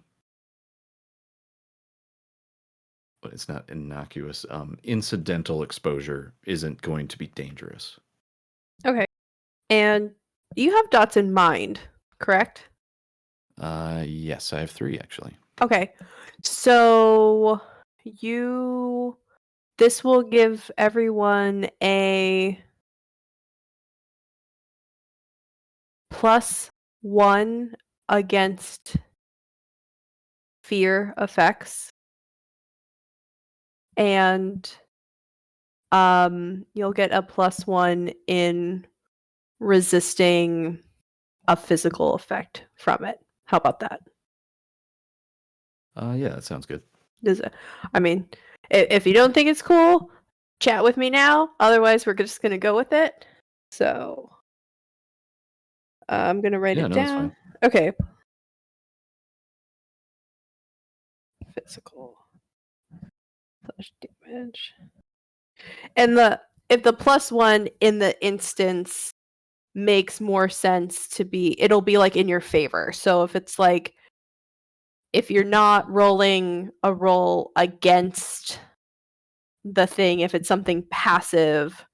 it's not innocuous. Incidental exposure isn't going to be dangerous. Okay. And you have dots in mind, correct? Yes, I have 3 actually. Okay. So this will give everyone a +1 against fear effects. And you'll get a +1 in resisting a physical effect from it. How about that? Yeah, that sounds good. I mean, if you don't think it's cool, chat with me now. Otherwise, we're just gonna go with it. So I'm gonna write Yeah, it no, that's down. fine. Okay. Physical damage. And if the +1 in the instance makes more sense to be, it'll be like in your favor. So if it's like, if you're not rolling a roll against the thing, if it's something passive,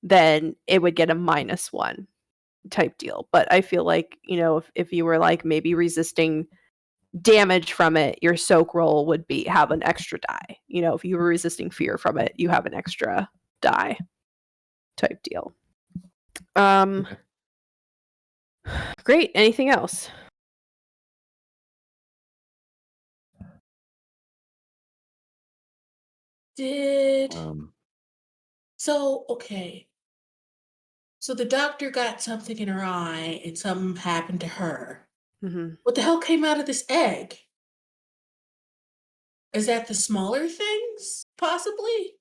then it would get a -1 type deal. But I feel like, if you were like maybe resisting damage from it, your soak roll would have an extra die. If you were resisting fear from it, you have an extra die type deal. Okay. Great. Anything else? Okay. So the doctor got something in her eye and something happened to her. Mhm. What the hell came out of this egg? Is that the smaller things? Possibly?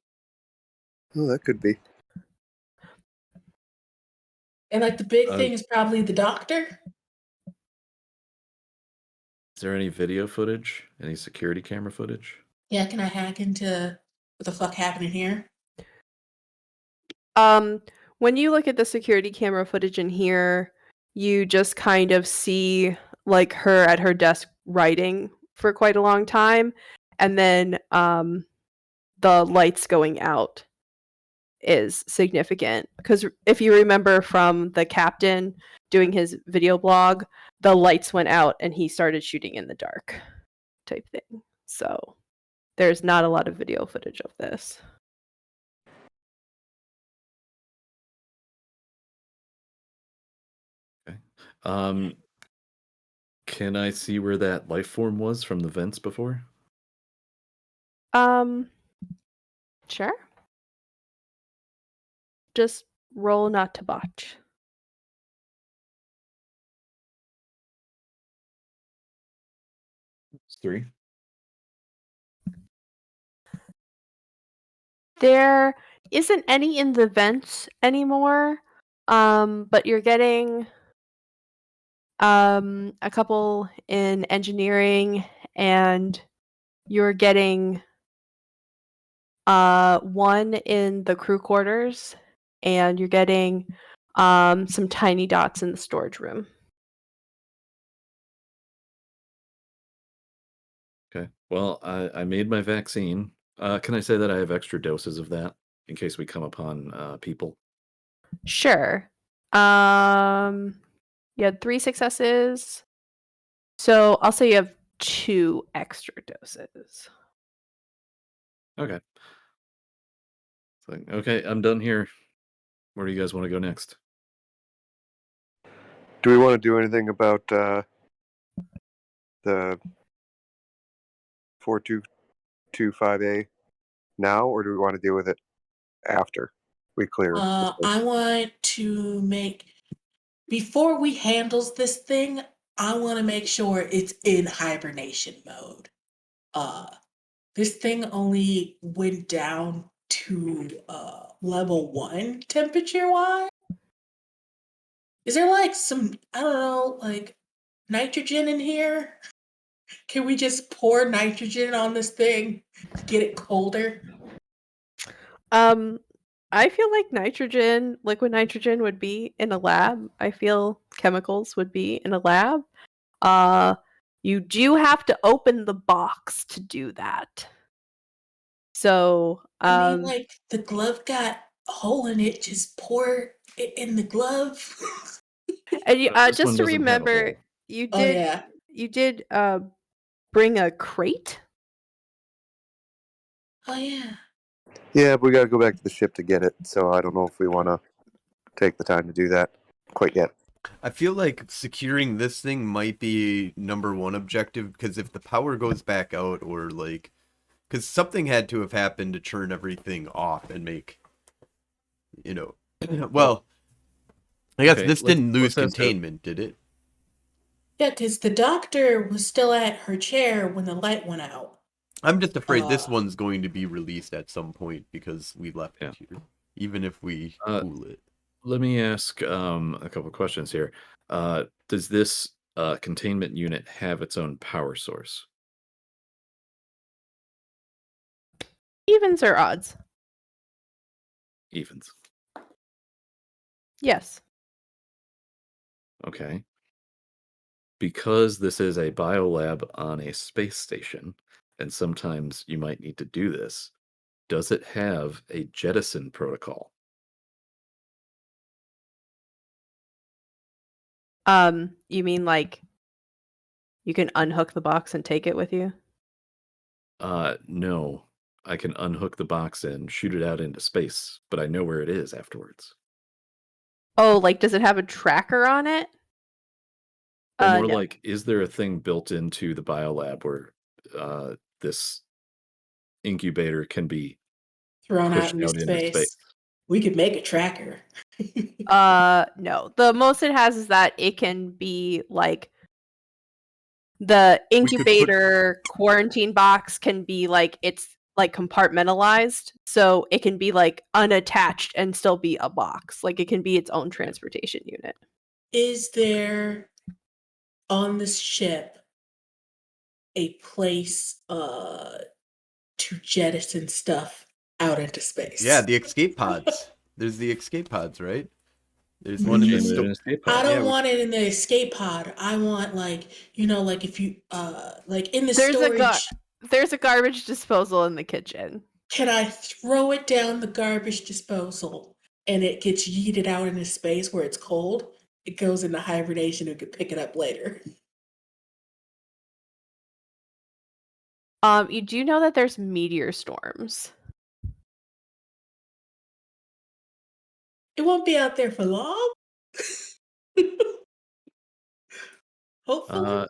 Oh, that could be. And like the big Uh, thing is probably the doctor? Is there any video footage? Any security camera footage? Yeah, can I hack into what the fuck happened in here? When you look at the security camera footage in here, you just kind of see like her at her desk writing for quite a long time, and then the lights going out is significant, because if you remember from the captain doing his video blog, the lights went out and he started shooting in the dark type thing. So there's not a lot of video footage of this. Okay. Can I see where that life form was from the vents before? Sure. Just roll not to botch. It's 3. There isn't any in the vents anymore, but you're getting a couple in engineering, and you're getting one in the crew quarters, and you're getting some tiny dots in the storage room. Okay. Well, I made my vaccine. Can I say that I have extra doses of that in case we come upon people? Sure. You had 3 successes. So I'll say you have 2 extra doses. Okay. It's like, okay, I'm done here. Where do you guys want to go next? Do we want to do anything about the 4225A now, or do we want to deal with it after we clear? I want to before we handles this thing, I want to make sure it's in hibernation mode. This thing only went down to level 1 temperature wise. Is there like some, I don't know, like nitrogen in here? Can we just pour nitrogen on this thing to get it colder? I feel like liquid nitrogen would be in a lab. I feel chemicals would be in a lab. You do have to open the box to do that. So, I mean, like the glove got a hole in it. Just pour it in the glove. and you, This just one to doesn't have a remember, hole. you Oh did yeah. you did bring a crate. Oh yeah. Yeah, but we got to go back to the ship to get it. So I don't know if we want to take the time to do that quite yet. I feel like securing this thing might be number one objective, because if the power goes back out, or like, because something had to have happened to turn everything off and make, well, I guess Okay, this didn't lose let's ask a- containment, did it? Yeah, because the doctor was still at her chair when the light went out. I'm just afraid this Uh, one's going to be released at some point because we left Yeah. it here, even if we cool it. Let me ask a couple questions here. Does this containment unit have its own power source? Evens or odds? Evens. Yes. Okay. Because this is a biolab on a space station, and sometimes you might need to do this, does it have a jettison protocol? You mean like you can unhook the box and take it with you? No. I can unhook the box and shoot it out into space, but I know where it is afterwards. Oh, like does it have a tracker on it? Or more No. like, is there a thing built into the biolab where this incubator can be thrown out pushed into out into space? space. We could make a tracker. No. The most it has is that it can be like the We could put- incubator quarantine box can be like it's like compartmentalized, so it can be like unattached and still be a box. Like it can be its own transportation unit. Is there on this ship a place to jettison stuff out into space? Yeah, the escape pods. There's the escape pods, right? There's one in the Jam it in store. an escape I pod. don't Yeah, want it in the escape pod. I want like like if you like in the There's storage. there's a garbage disposal in the kitchen. Can I throw it down the garbage disposal and it gets yeeted out into space where it's cold? It goes into hibernation and could pick it up later. You do know that there's meteor storms. It won't be out there for long. Hopefully.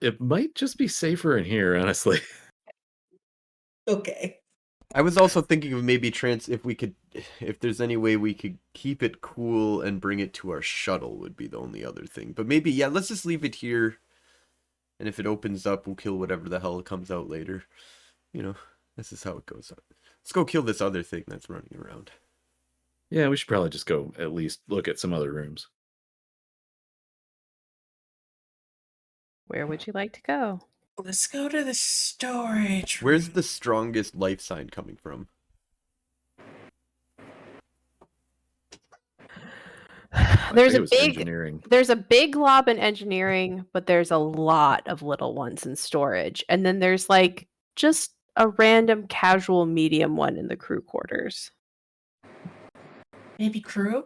It might just be safer in here, honestly. Okay. I was also thinking of maybe if there's any way we could keep it cool and bring it to our shuttle would be the only other thing. But maybe, yeah, let's just leave it here. And if it opens up, we'll kill whatever the hell comes out later. This is how it goes. Let's go kill this other thing that's running around. Yeah, we should probably just go at least look at some other rooms. Where would you like to go? Let's go to the storage room. Where's the strongest life sign coming from? There's I think it a was big engineering. there's a big glob in engineering, but there's a lot of little ones in storage. And then there's like just a random casual medium one in the crew quarters. Maybe crew?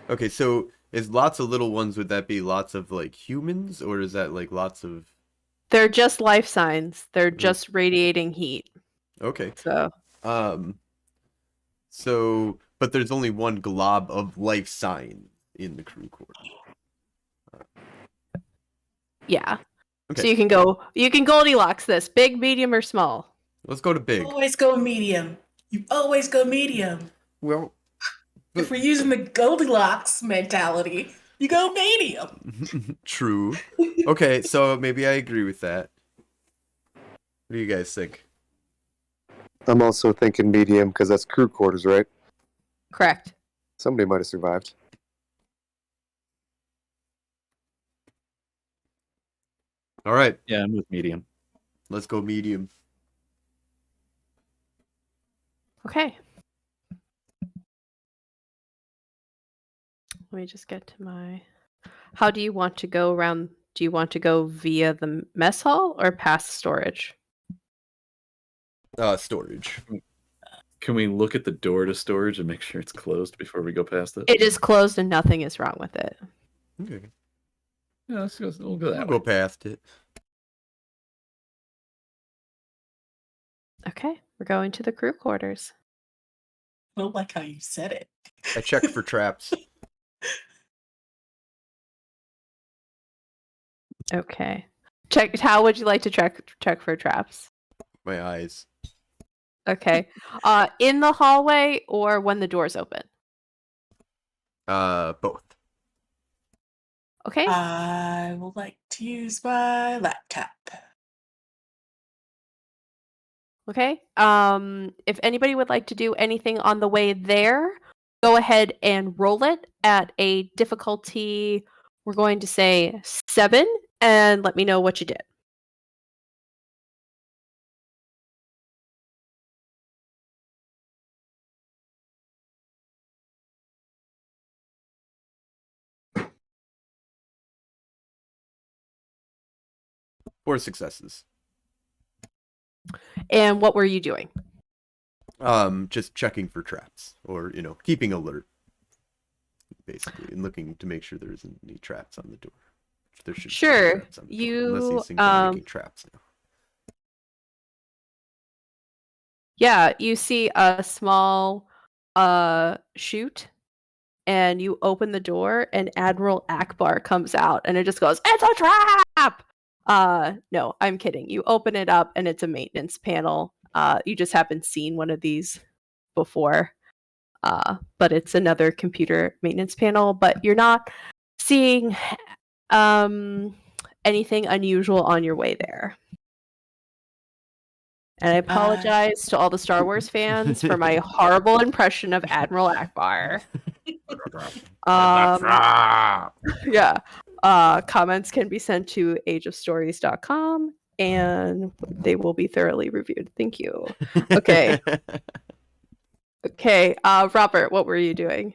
Okay, so is lots of little ones, would that be lots of like humans, or is that like lots of... They're just life signs. They're just radiating heat. Okay. So But there's only one glob of life sign in the crew quarters. yeah. Okay. So you can Goldilocks this, big, medium, or small. Let's go to big. Always go medium. You always go medium. Well, If we're using the Goldilocks mentality, you go medium. true. Okay, so maybe I agree with that. What do you guys think? I'm also thinking medium because that's crew quarters, right? Correct. Somebody might have survived. All right, Yeah, I'm with medium. let's go medium. Okay. Let me just get to my. How do you want to go around? Do you want to go via the mess hall or past storage? Storage. Can we look at the door to storage and make sure it's closed before we go past it? It is closed and nothing is wrong with it. Okay. Yeah, we'll go that We'll way. go past it. Okay, we're going to the crew quarters. I don't like how you said it. I checked for traps. Okay. Check. How would you like to check for traps? My eyes. Okay. In the hallway or when the doors open? Both. Okay. I would like to use my laptop. Okay. If anybody would like to do anything on the way there, go ahead and roll it at a difficulty. We're going to say 7, and let me know what you did. Four successes. And what were you doing? Just checking for traps, or keeping alert, basically, and looking to make sure there isn't any traps on the door. There should be Sure. traps on the door, unless these things are making traps now. Yeah, you see a small chute, and you open the door, and Admiral Akbar comes out, and it just goes, "It's a trap!" No, I'm kidding. You open it up, and it's a maintenance panel. You just haven't seen one of these before. But it's another computer maintenance panel, but you're not seeing anything unusual on your way there. And I apologize to all the Star Wars fans for my horrible impression of Admiral Akbar. Yeah. Comments can be sent to ageofstories.com and they will be thoroughly reviewed. Thank you. Okay. Okay. Robert, what were you doing?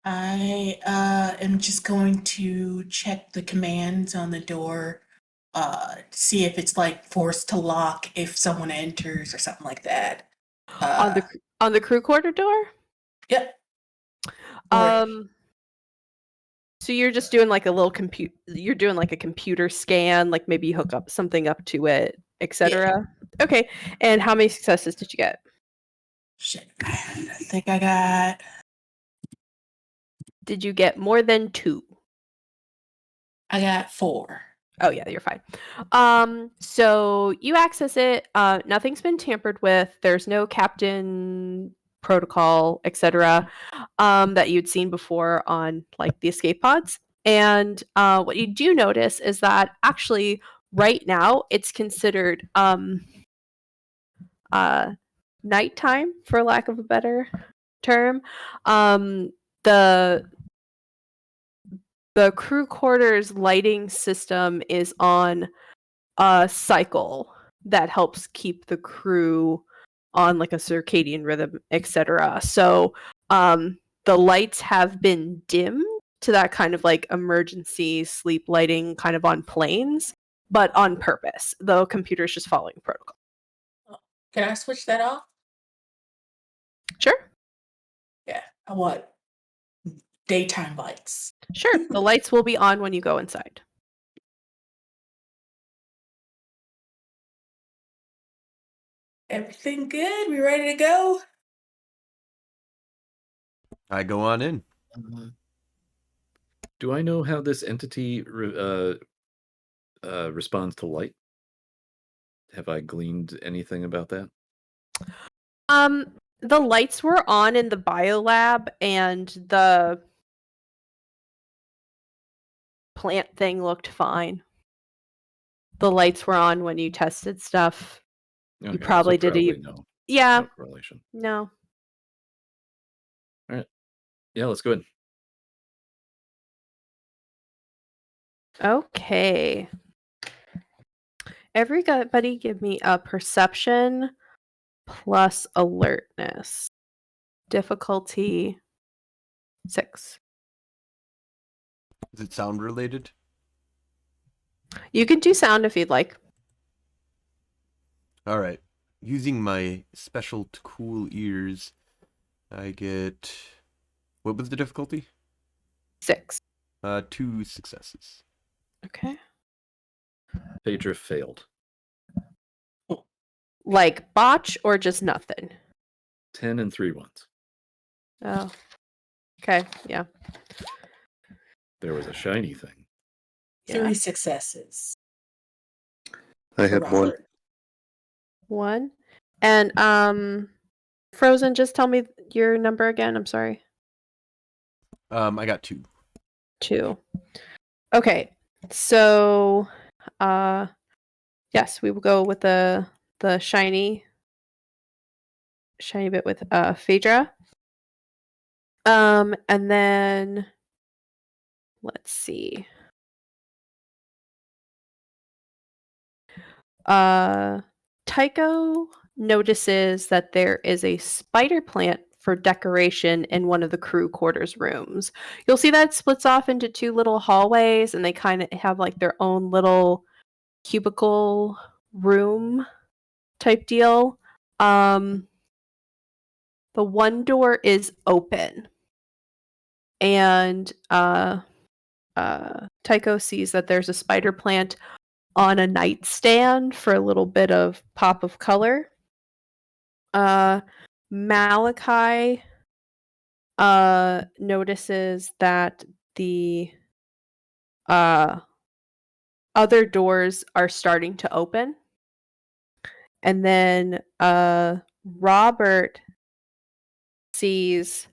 I am just going to check the commands on the door, see if it's like forced to lock if someone enters or something like that. On the crew quarter door? Yep. So you're just doing like a little you're doing like a computer scan, like maybe you hook up something up to it, etc. Yeah. Okay. And how many successes did you get? Shit. I think I got. Did you get more than 2? I got 4. Oh yeah, you're fine. So you access it. Nothing's been tampered with. There's no captain protocol, etc. That you'd seen before on like the escape pods. And what you do notice is that actually right now it's considered nighttime, for lack of a better term. The crew quarters lighting system is on a cycle that helps keep the crew on like a circadian rhythm, etc. So the lights have been dimmed to that kind of like emergency sleep lighting kind of on planes, but on purpose. The computer's just following protocol. Can I switch that off? Sure. Yeah, I want daytime lights. Sure. The lights will be on when you go inside. Everything good? We ready to go? I go on in. Do I know how this entity responds to light? Have I gleaned anything about that? The lights were on in the biolab, and the plant thing looked fine. The lights were on when you tested stuff. Okay, you probably so did no. Yeah. No correlation. No. All right. Yeah, let's go ahead. Okay. Everybody give me a perception plus alertness. Difficulty 6. Is it sound related? You can do sound if you'd like. All right. Using my special cool ears, I get. What was the difficulty? 6. 2 successes. Okay. Phaedra failed. Like botch or just nothing? 10 and 3 ones. Oh. Okay, yeah. There was a shiny thing. Yeah. 3 successes. I for had one. Robert. 1. And Frozen, just tell me your number again. I'm sorry. I got 2. 2. Okay. So yes, we will go with the shiny bit with Phaedra. And then let's see. Tycho notices that there is a spider plant for decoration in one of the crew quarters rooms. You'll see that it splits off into 2 little hallways, and they kind of have like their own little cubicle room type deal. The one door is open, and Tycho sees that there's a spider plant on a nightstand for a little bit of pop of color. Malachai notices that the other doors are starting to open. And then Robert sees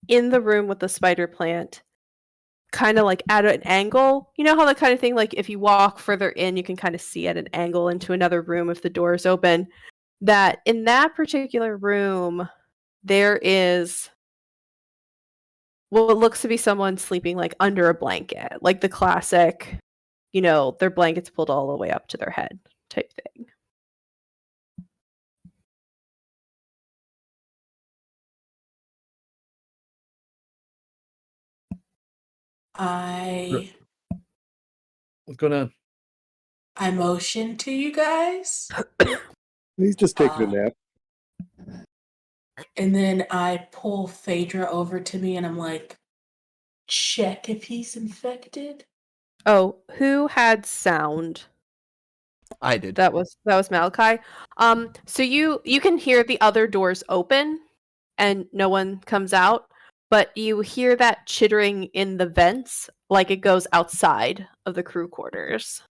in the room with the spider plant, kind of like at an angle. You know how the kind of thing, like if you walk further in, you can kind of see at an angle into another room if the door is open. That in that particular room, there is what looks to be someone sleeping like under a blanket, like the classic, their blankets pulled all the way up to their head type thing. I What's going on? motion to you guys. He's just taking a Uh, nap. And then I pull Phaedra over to me and I'm like, check if he's infected. Oh, who had sound? I did. That was Malachai. So you can hear the other doors open and no one comes out, but you hear that chittering in the vents like it goes outside of the crew quarters.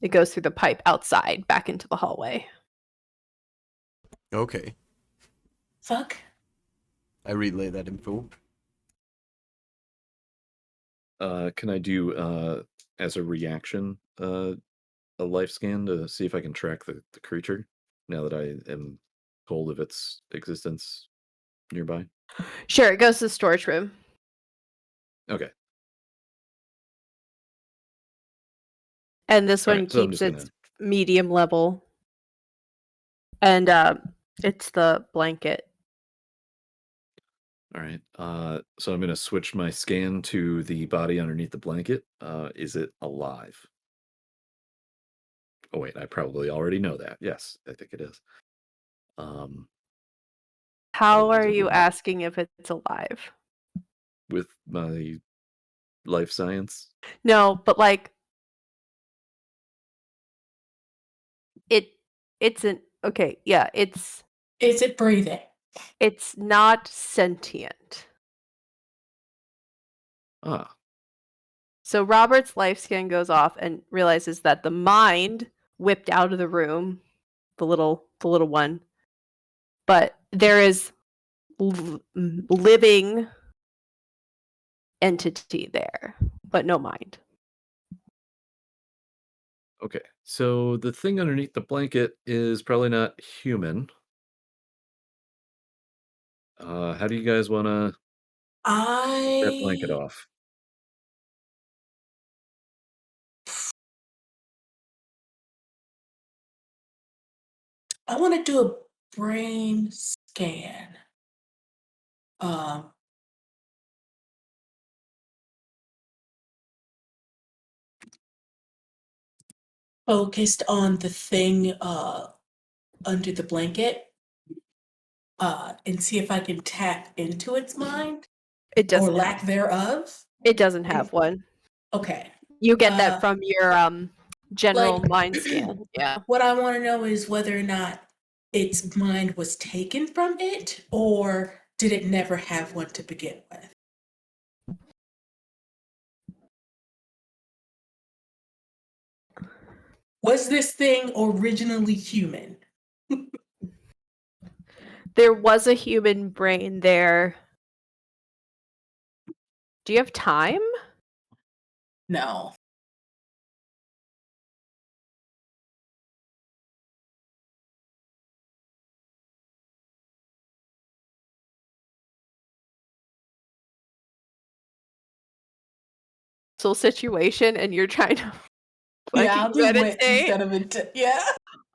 It goes through the pipe outside back into the hallway. Okay. Fuck. I relay that info. Can I do as a reaction a life scan to see if I can track the creature now that I am told of its existence nearby? Sure, it goes to the storage room. Okay. And this All one right, so I'm keeps just its medium level. And it's the blanket. All right. So I'm going to switch my scan to the body underneath the blanket. Is it alive? Oh, wait, I probably already know that. Yes, I think it is. How Otherwise are it you wouldn't. asking if it's alive? With my life science? No, but like it's an okay, yeah, Is it breathing? it's not sentient. Ah, So Robert's life scan goes off and realizes that the mind whipped out of the room, the little one, but there is living entity there, but no mind. okay. So the thing underneath the blanket is probably not human. How do you guys want to get that blanket I off? want to do a brain scan. Um focused on the thing under the blanket and see if I can tap into its mind It or doesn't lack have. thereof. It doesn't have one. Okay. You get that from your general Like- mind scan. Yeah. What I want to know is whether or not its mind was taken from it, or did it never have one to begin with? Was this thing originally human? There was a human brain there. Do you have time? No. Situation and you're trying to Yeah, I'll fucking do wit meditate. instead of it. Yeah.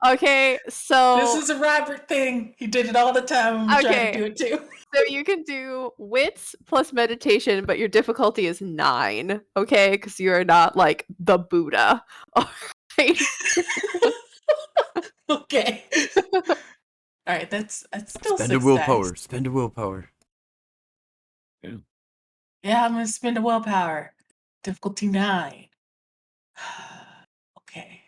Okay, so This is a Robert thing. He did it all the time. I'm trying to do it too. so you can do wits plus meditation, but your difficulty is 9, okay? Because you are not like the Buddha. Alright. Okay. All right, that's still Spend 6 a willpower. dice. Spend a willpower. Yeah, I'm gonna spend a willpower. Difficulty 9. Okay.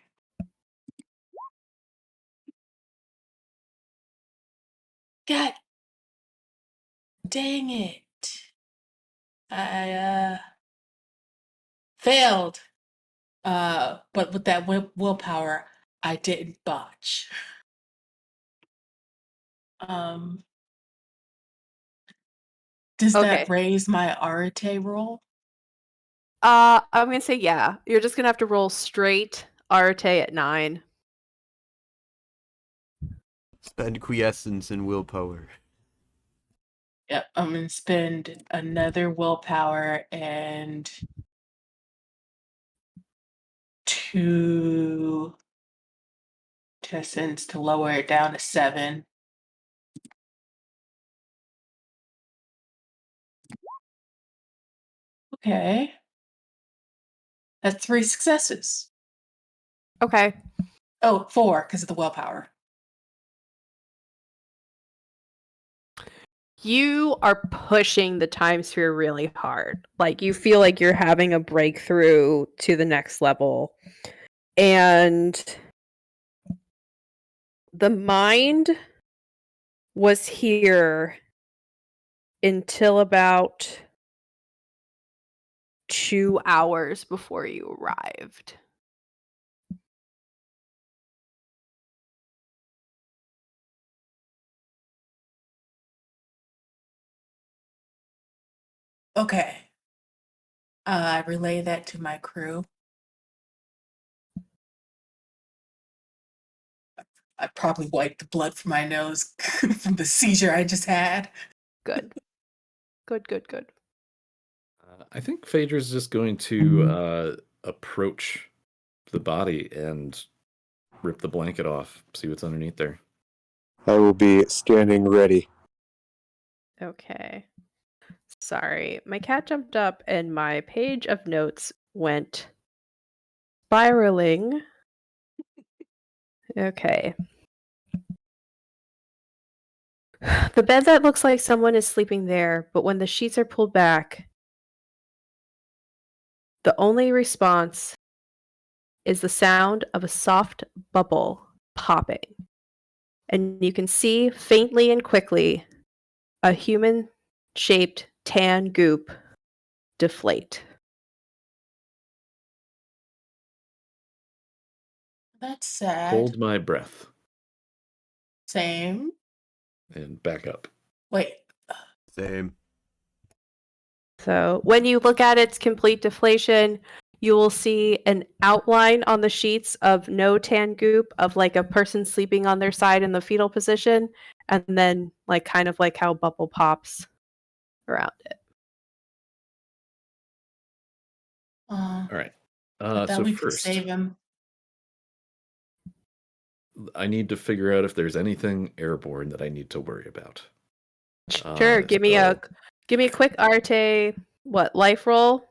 God dang it. I failed. But with that willpower, I didn't botch. Does Okay. that raise my Arete roll? I'm gonna say yeah. You're just gonna have to roll straight Arete at 9. Spend quiescence and willpower. Yep, I'm gonna spend another willpower and 2 essence to lower it down to 7. Okay. That's 3 successes. Okay. Oh, 4 because of the willpower. You are pushing the time sphere really hard. Like you feel like you're having a breakthrough to the next level. And the mind was here until about 2 hours before you arrived. Okay. I relay that to my crew. I probably wiped the blood from my nose from the seizure I just had. Good. Good. I think Phaedra's just going to approach the body and rip the blanket off, see what's underneath there. I will be standing ready. Okay. Sorry. My cat jumped up and my page of notes went spiraling. Okay. The bed that looks like someone is sleeping there, but when the sheets are pulled back, the only response is the sound of a soft bubble popping. And you can see faintly and quickly a human-shaped tan goop deflate. That's sad. Hold my breath Same. and back up. Wait. Same. So when you look at its complete deflation, you will see an outline on the sheets of no tan goop of like a person sleeping on their side in the fetal position, and then like kind of like how bubble pops around it. Uh, All right. I thought So we could first, save him. I need to figure out if there's anything airborne that I need to worry about. Sure, give me a quick Arte life roll.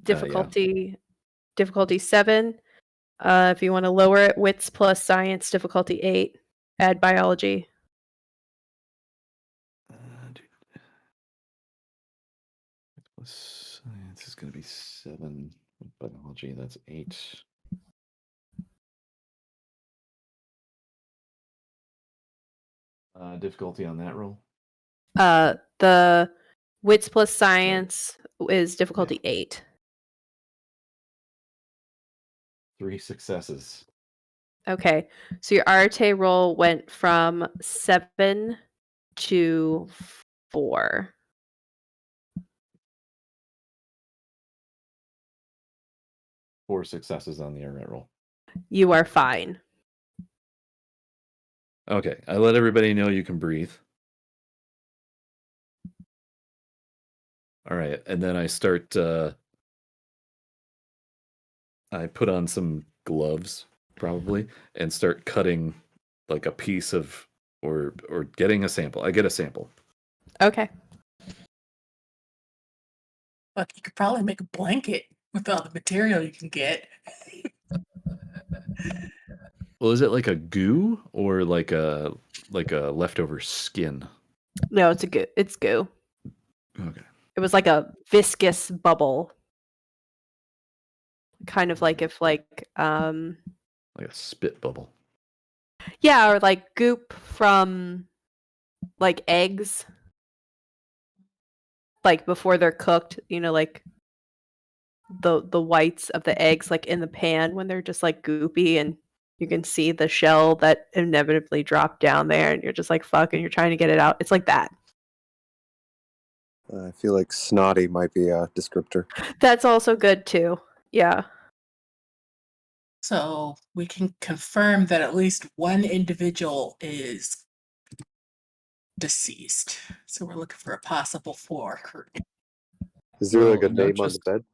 Yeah. Difficulty 7. If you want to lower it, wits plus science, difficulty 8. Add biology. Plus science is going to be 7. Biology, that's 8. Difficulty on that roll? The wits plus science is difficulty 8. 3 successes. Okay, so your Arte roll went from 7 to 4. 4 successes on the Arte roll. You are fine. Okay, I let everybody know you can breathe. All right, and then I start. I put on some gloves, probably, and start cutting like a piece of, or getting a sample. I get a sample. Okay. Look, you could probably make a blanket with all the material you can get. Well, is it like a goo or like a leftover skin? No, it's goo. Okay. It was like a viscous bubble. Kind of like if Like a spit bubble. yeah, or like goop from like eggs. Like before they're cooked, like the whites of the eggs like in the pan when they're just like goopy and you can see the shell that inevitably dropped down there and you're just like fuck and you're trying to get it out. It's like that. I feel like snotty might be a descriptor. That's also good too. Yeah. So we can confirm that at least one individual is deceased. So we're looking for a possible 4 crew. Is there like a Well, name on the bed?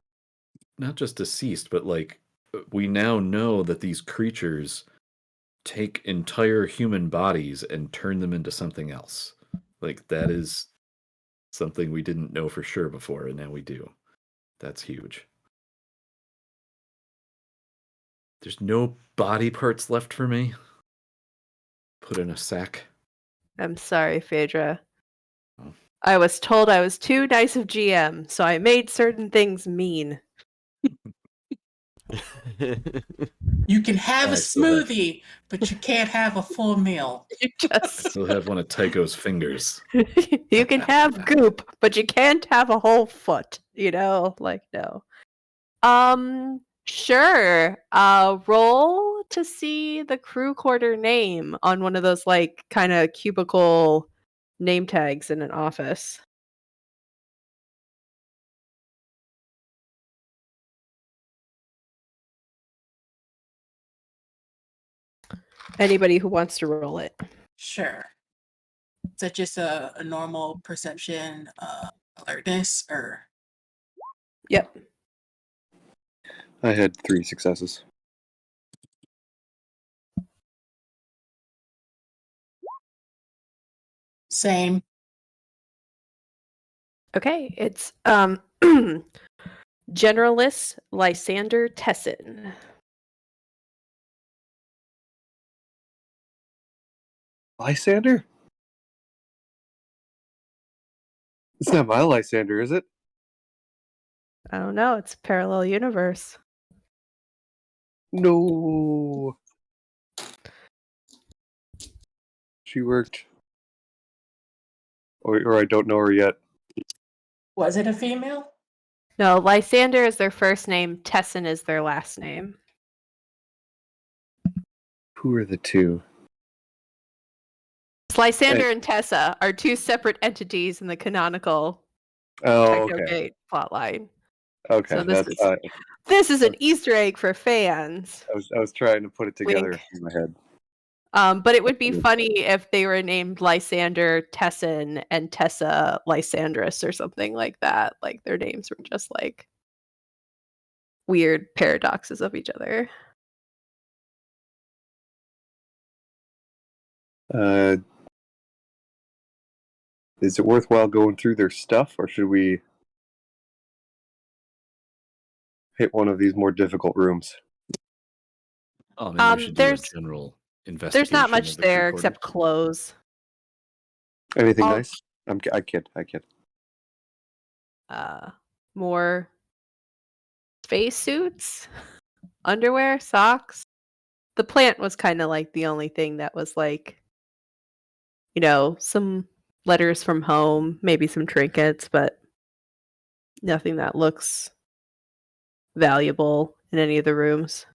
Not just deceased, but like we now know that these creatures take entire human bodies and turn them into something else. Like that is something we didn't know for sure before, and now we do. That's huge. There's no body parts left for me. Put in a sack. I'm sorry, Phaedra. Oh. I was told I was too nice of GM, so I made certain things mean. You can have a I still have- smoothie, but you can't have a full meal. You just Still have one of Tycho's fingers. you can have goop, but you can't have a whole foot, like no. Sure. Roll to see the crew quarter name on one of those like kind of cubicle name tags in an office. Anybody who wants to roll it. Sure. Is that just a normal perception alertness or? Yep. I had 3 successes. Same. Okay, it's Generalist Lysander Tessin. Lysander? It's not my Lysander, is it? I don't know, it's a parallel universe. No. She worked. Or I don't know her yet. Was it a female? No, Lysander is their first name, Tessin is their last name. Who are the two? Lysander and Tessa are two separate entities in the canonical Technogate plotline. Okay, So that's this is an Easter egg for fans. I was trying to put it together Wink. in my head. But it would be funny if they were named Lysander Tessin and Tessa Lysandrus or something like that. Like their names were just like weird paradoxes of each other. Is it worthwhile going through their stuff, or should we hit one of these more difficult rooms? maybe we should do a There's general investigation. there's not much of the there crew except quarters. clothes. Anything All- nice? I kid. More space suits, underwear, socks. The plant was kind of like the only thing that was like, some letters from home, maybe some trinkets, but nothing that looks valuable in any of the rooms.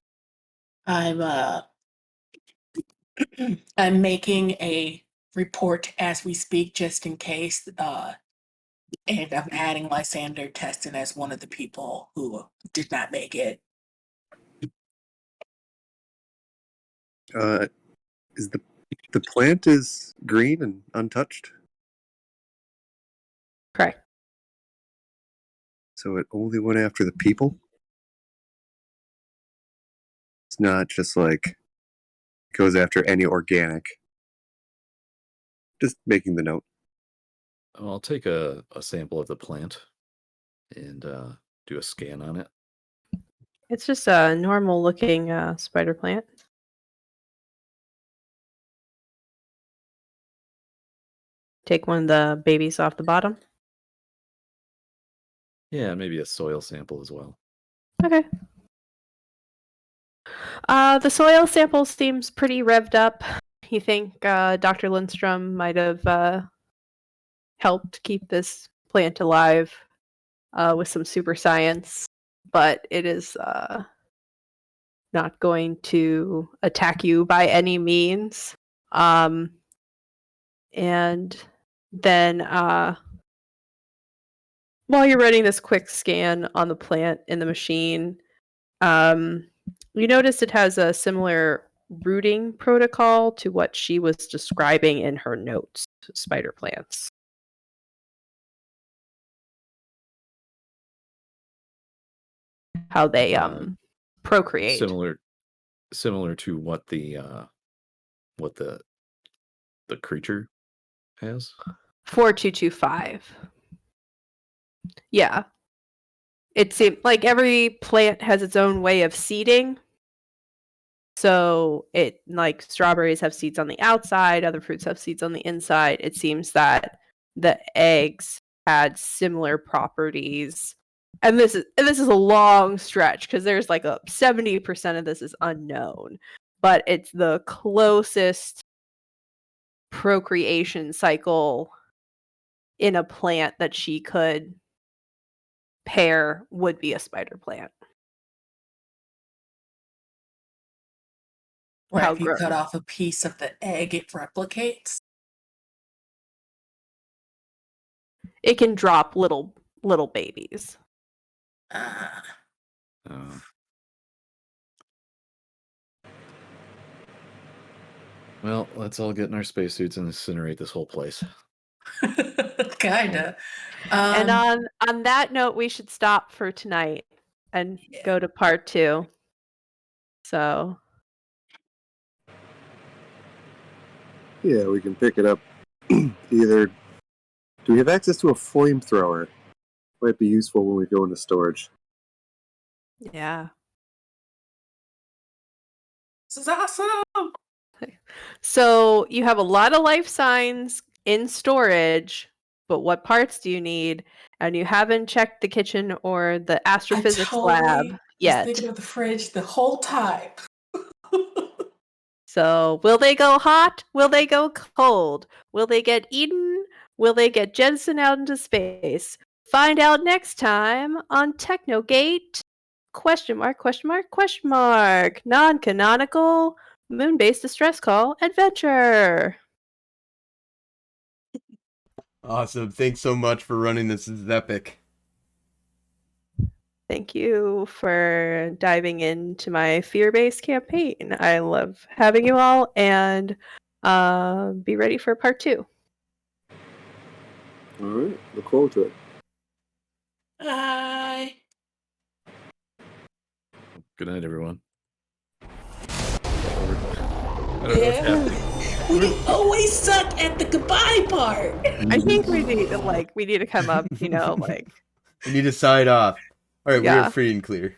I'm I'm making a report as we speak, just in case. And I'm adding Lysander Teston as one of the people who did not make it. Is the plant is green and untouched? Correct. So it only went after the people? It's not just like goes after any organic. Just making the note. I'll take a sample of the plant and do a scan on it. It's just a normal looking spider plant. Take one of the babies off the bottom. Yeah, maybe a soil sample as well. Okay. The soil sample seems pretty revved up. You think Dr. Lindstrom might have helped keep this plant alive with some super science, but it is not going to attack you by any means. And then while you're running this quick scan on the plant in the machine, you notice it has a similar rooting protocol to what she was describing in her notes to spider plants. How they procreate. Similar to what the creature has. 4225. Yeah. It seems like every plant has its own way of seeding. So it, like, strawberries have seeds on the outside, other fruits have seeds on the inside. It seems that the eggs had similar properties. And this is a long stretch because there's like a 70% of this is unknown. But it's the closest procreation cycle in a plant that she could pair would be a spider plant. Where How if you gross. cut off a piece of the egg, it replicates. It can drop little babies. Well, let's all get in our spacesuits and incinerate this whole place. Kinda. And on that note, we should stop for tonight and go to part 2. So Yeah, we can pick it up. Either do we have access to a flamethrower? Might be useful when we go into storage. yeah. This is awesome. So you have a lot of life signs in storage, but what parts do you need? And you haven't checked the kitchen or the astrophysics lab Was yet. thinking of the fridge the whole time. So will they go hot? Will they go cold? Will they get eaten? Will they get jettisoned out into space? Find out next time on Technogate ? Non-canonical moon-based distress call adventure. Awesome. Thanks so much for running this. This is epic. Thank you for diving into my fear-based campaign. I love having you all, and be ready for part 2. All right, look forward to it. Bye. Good night, everyone. I don't know what's happening. We always suck at the goodbye part. I think we need to come up, We need to sign off. All right, we Yeah. are free and clear.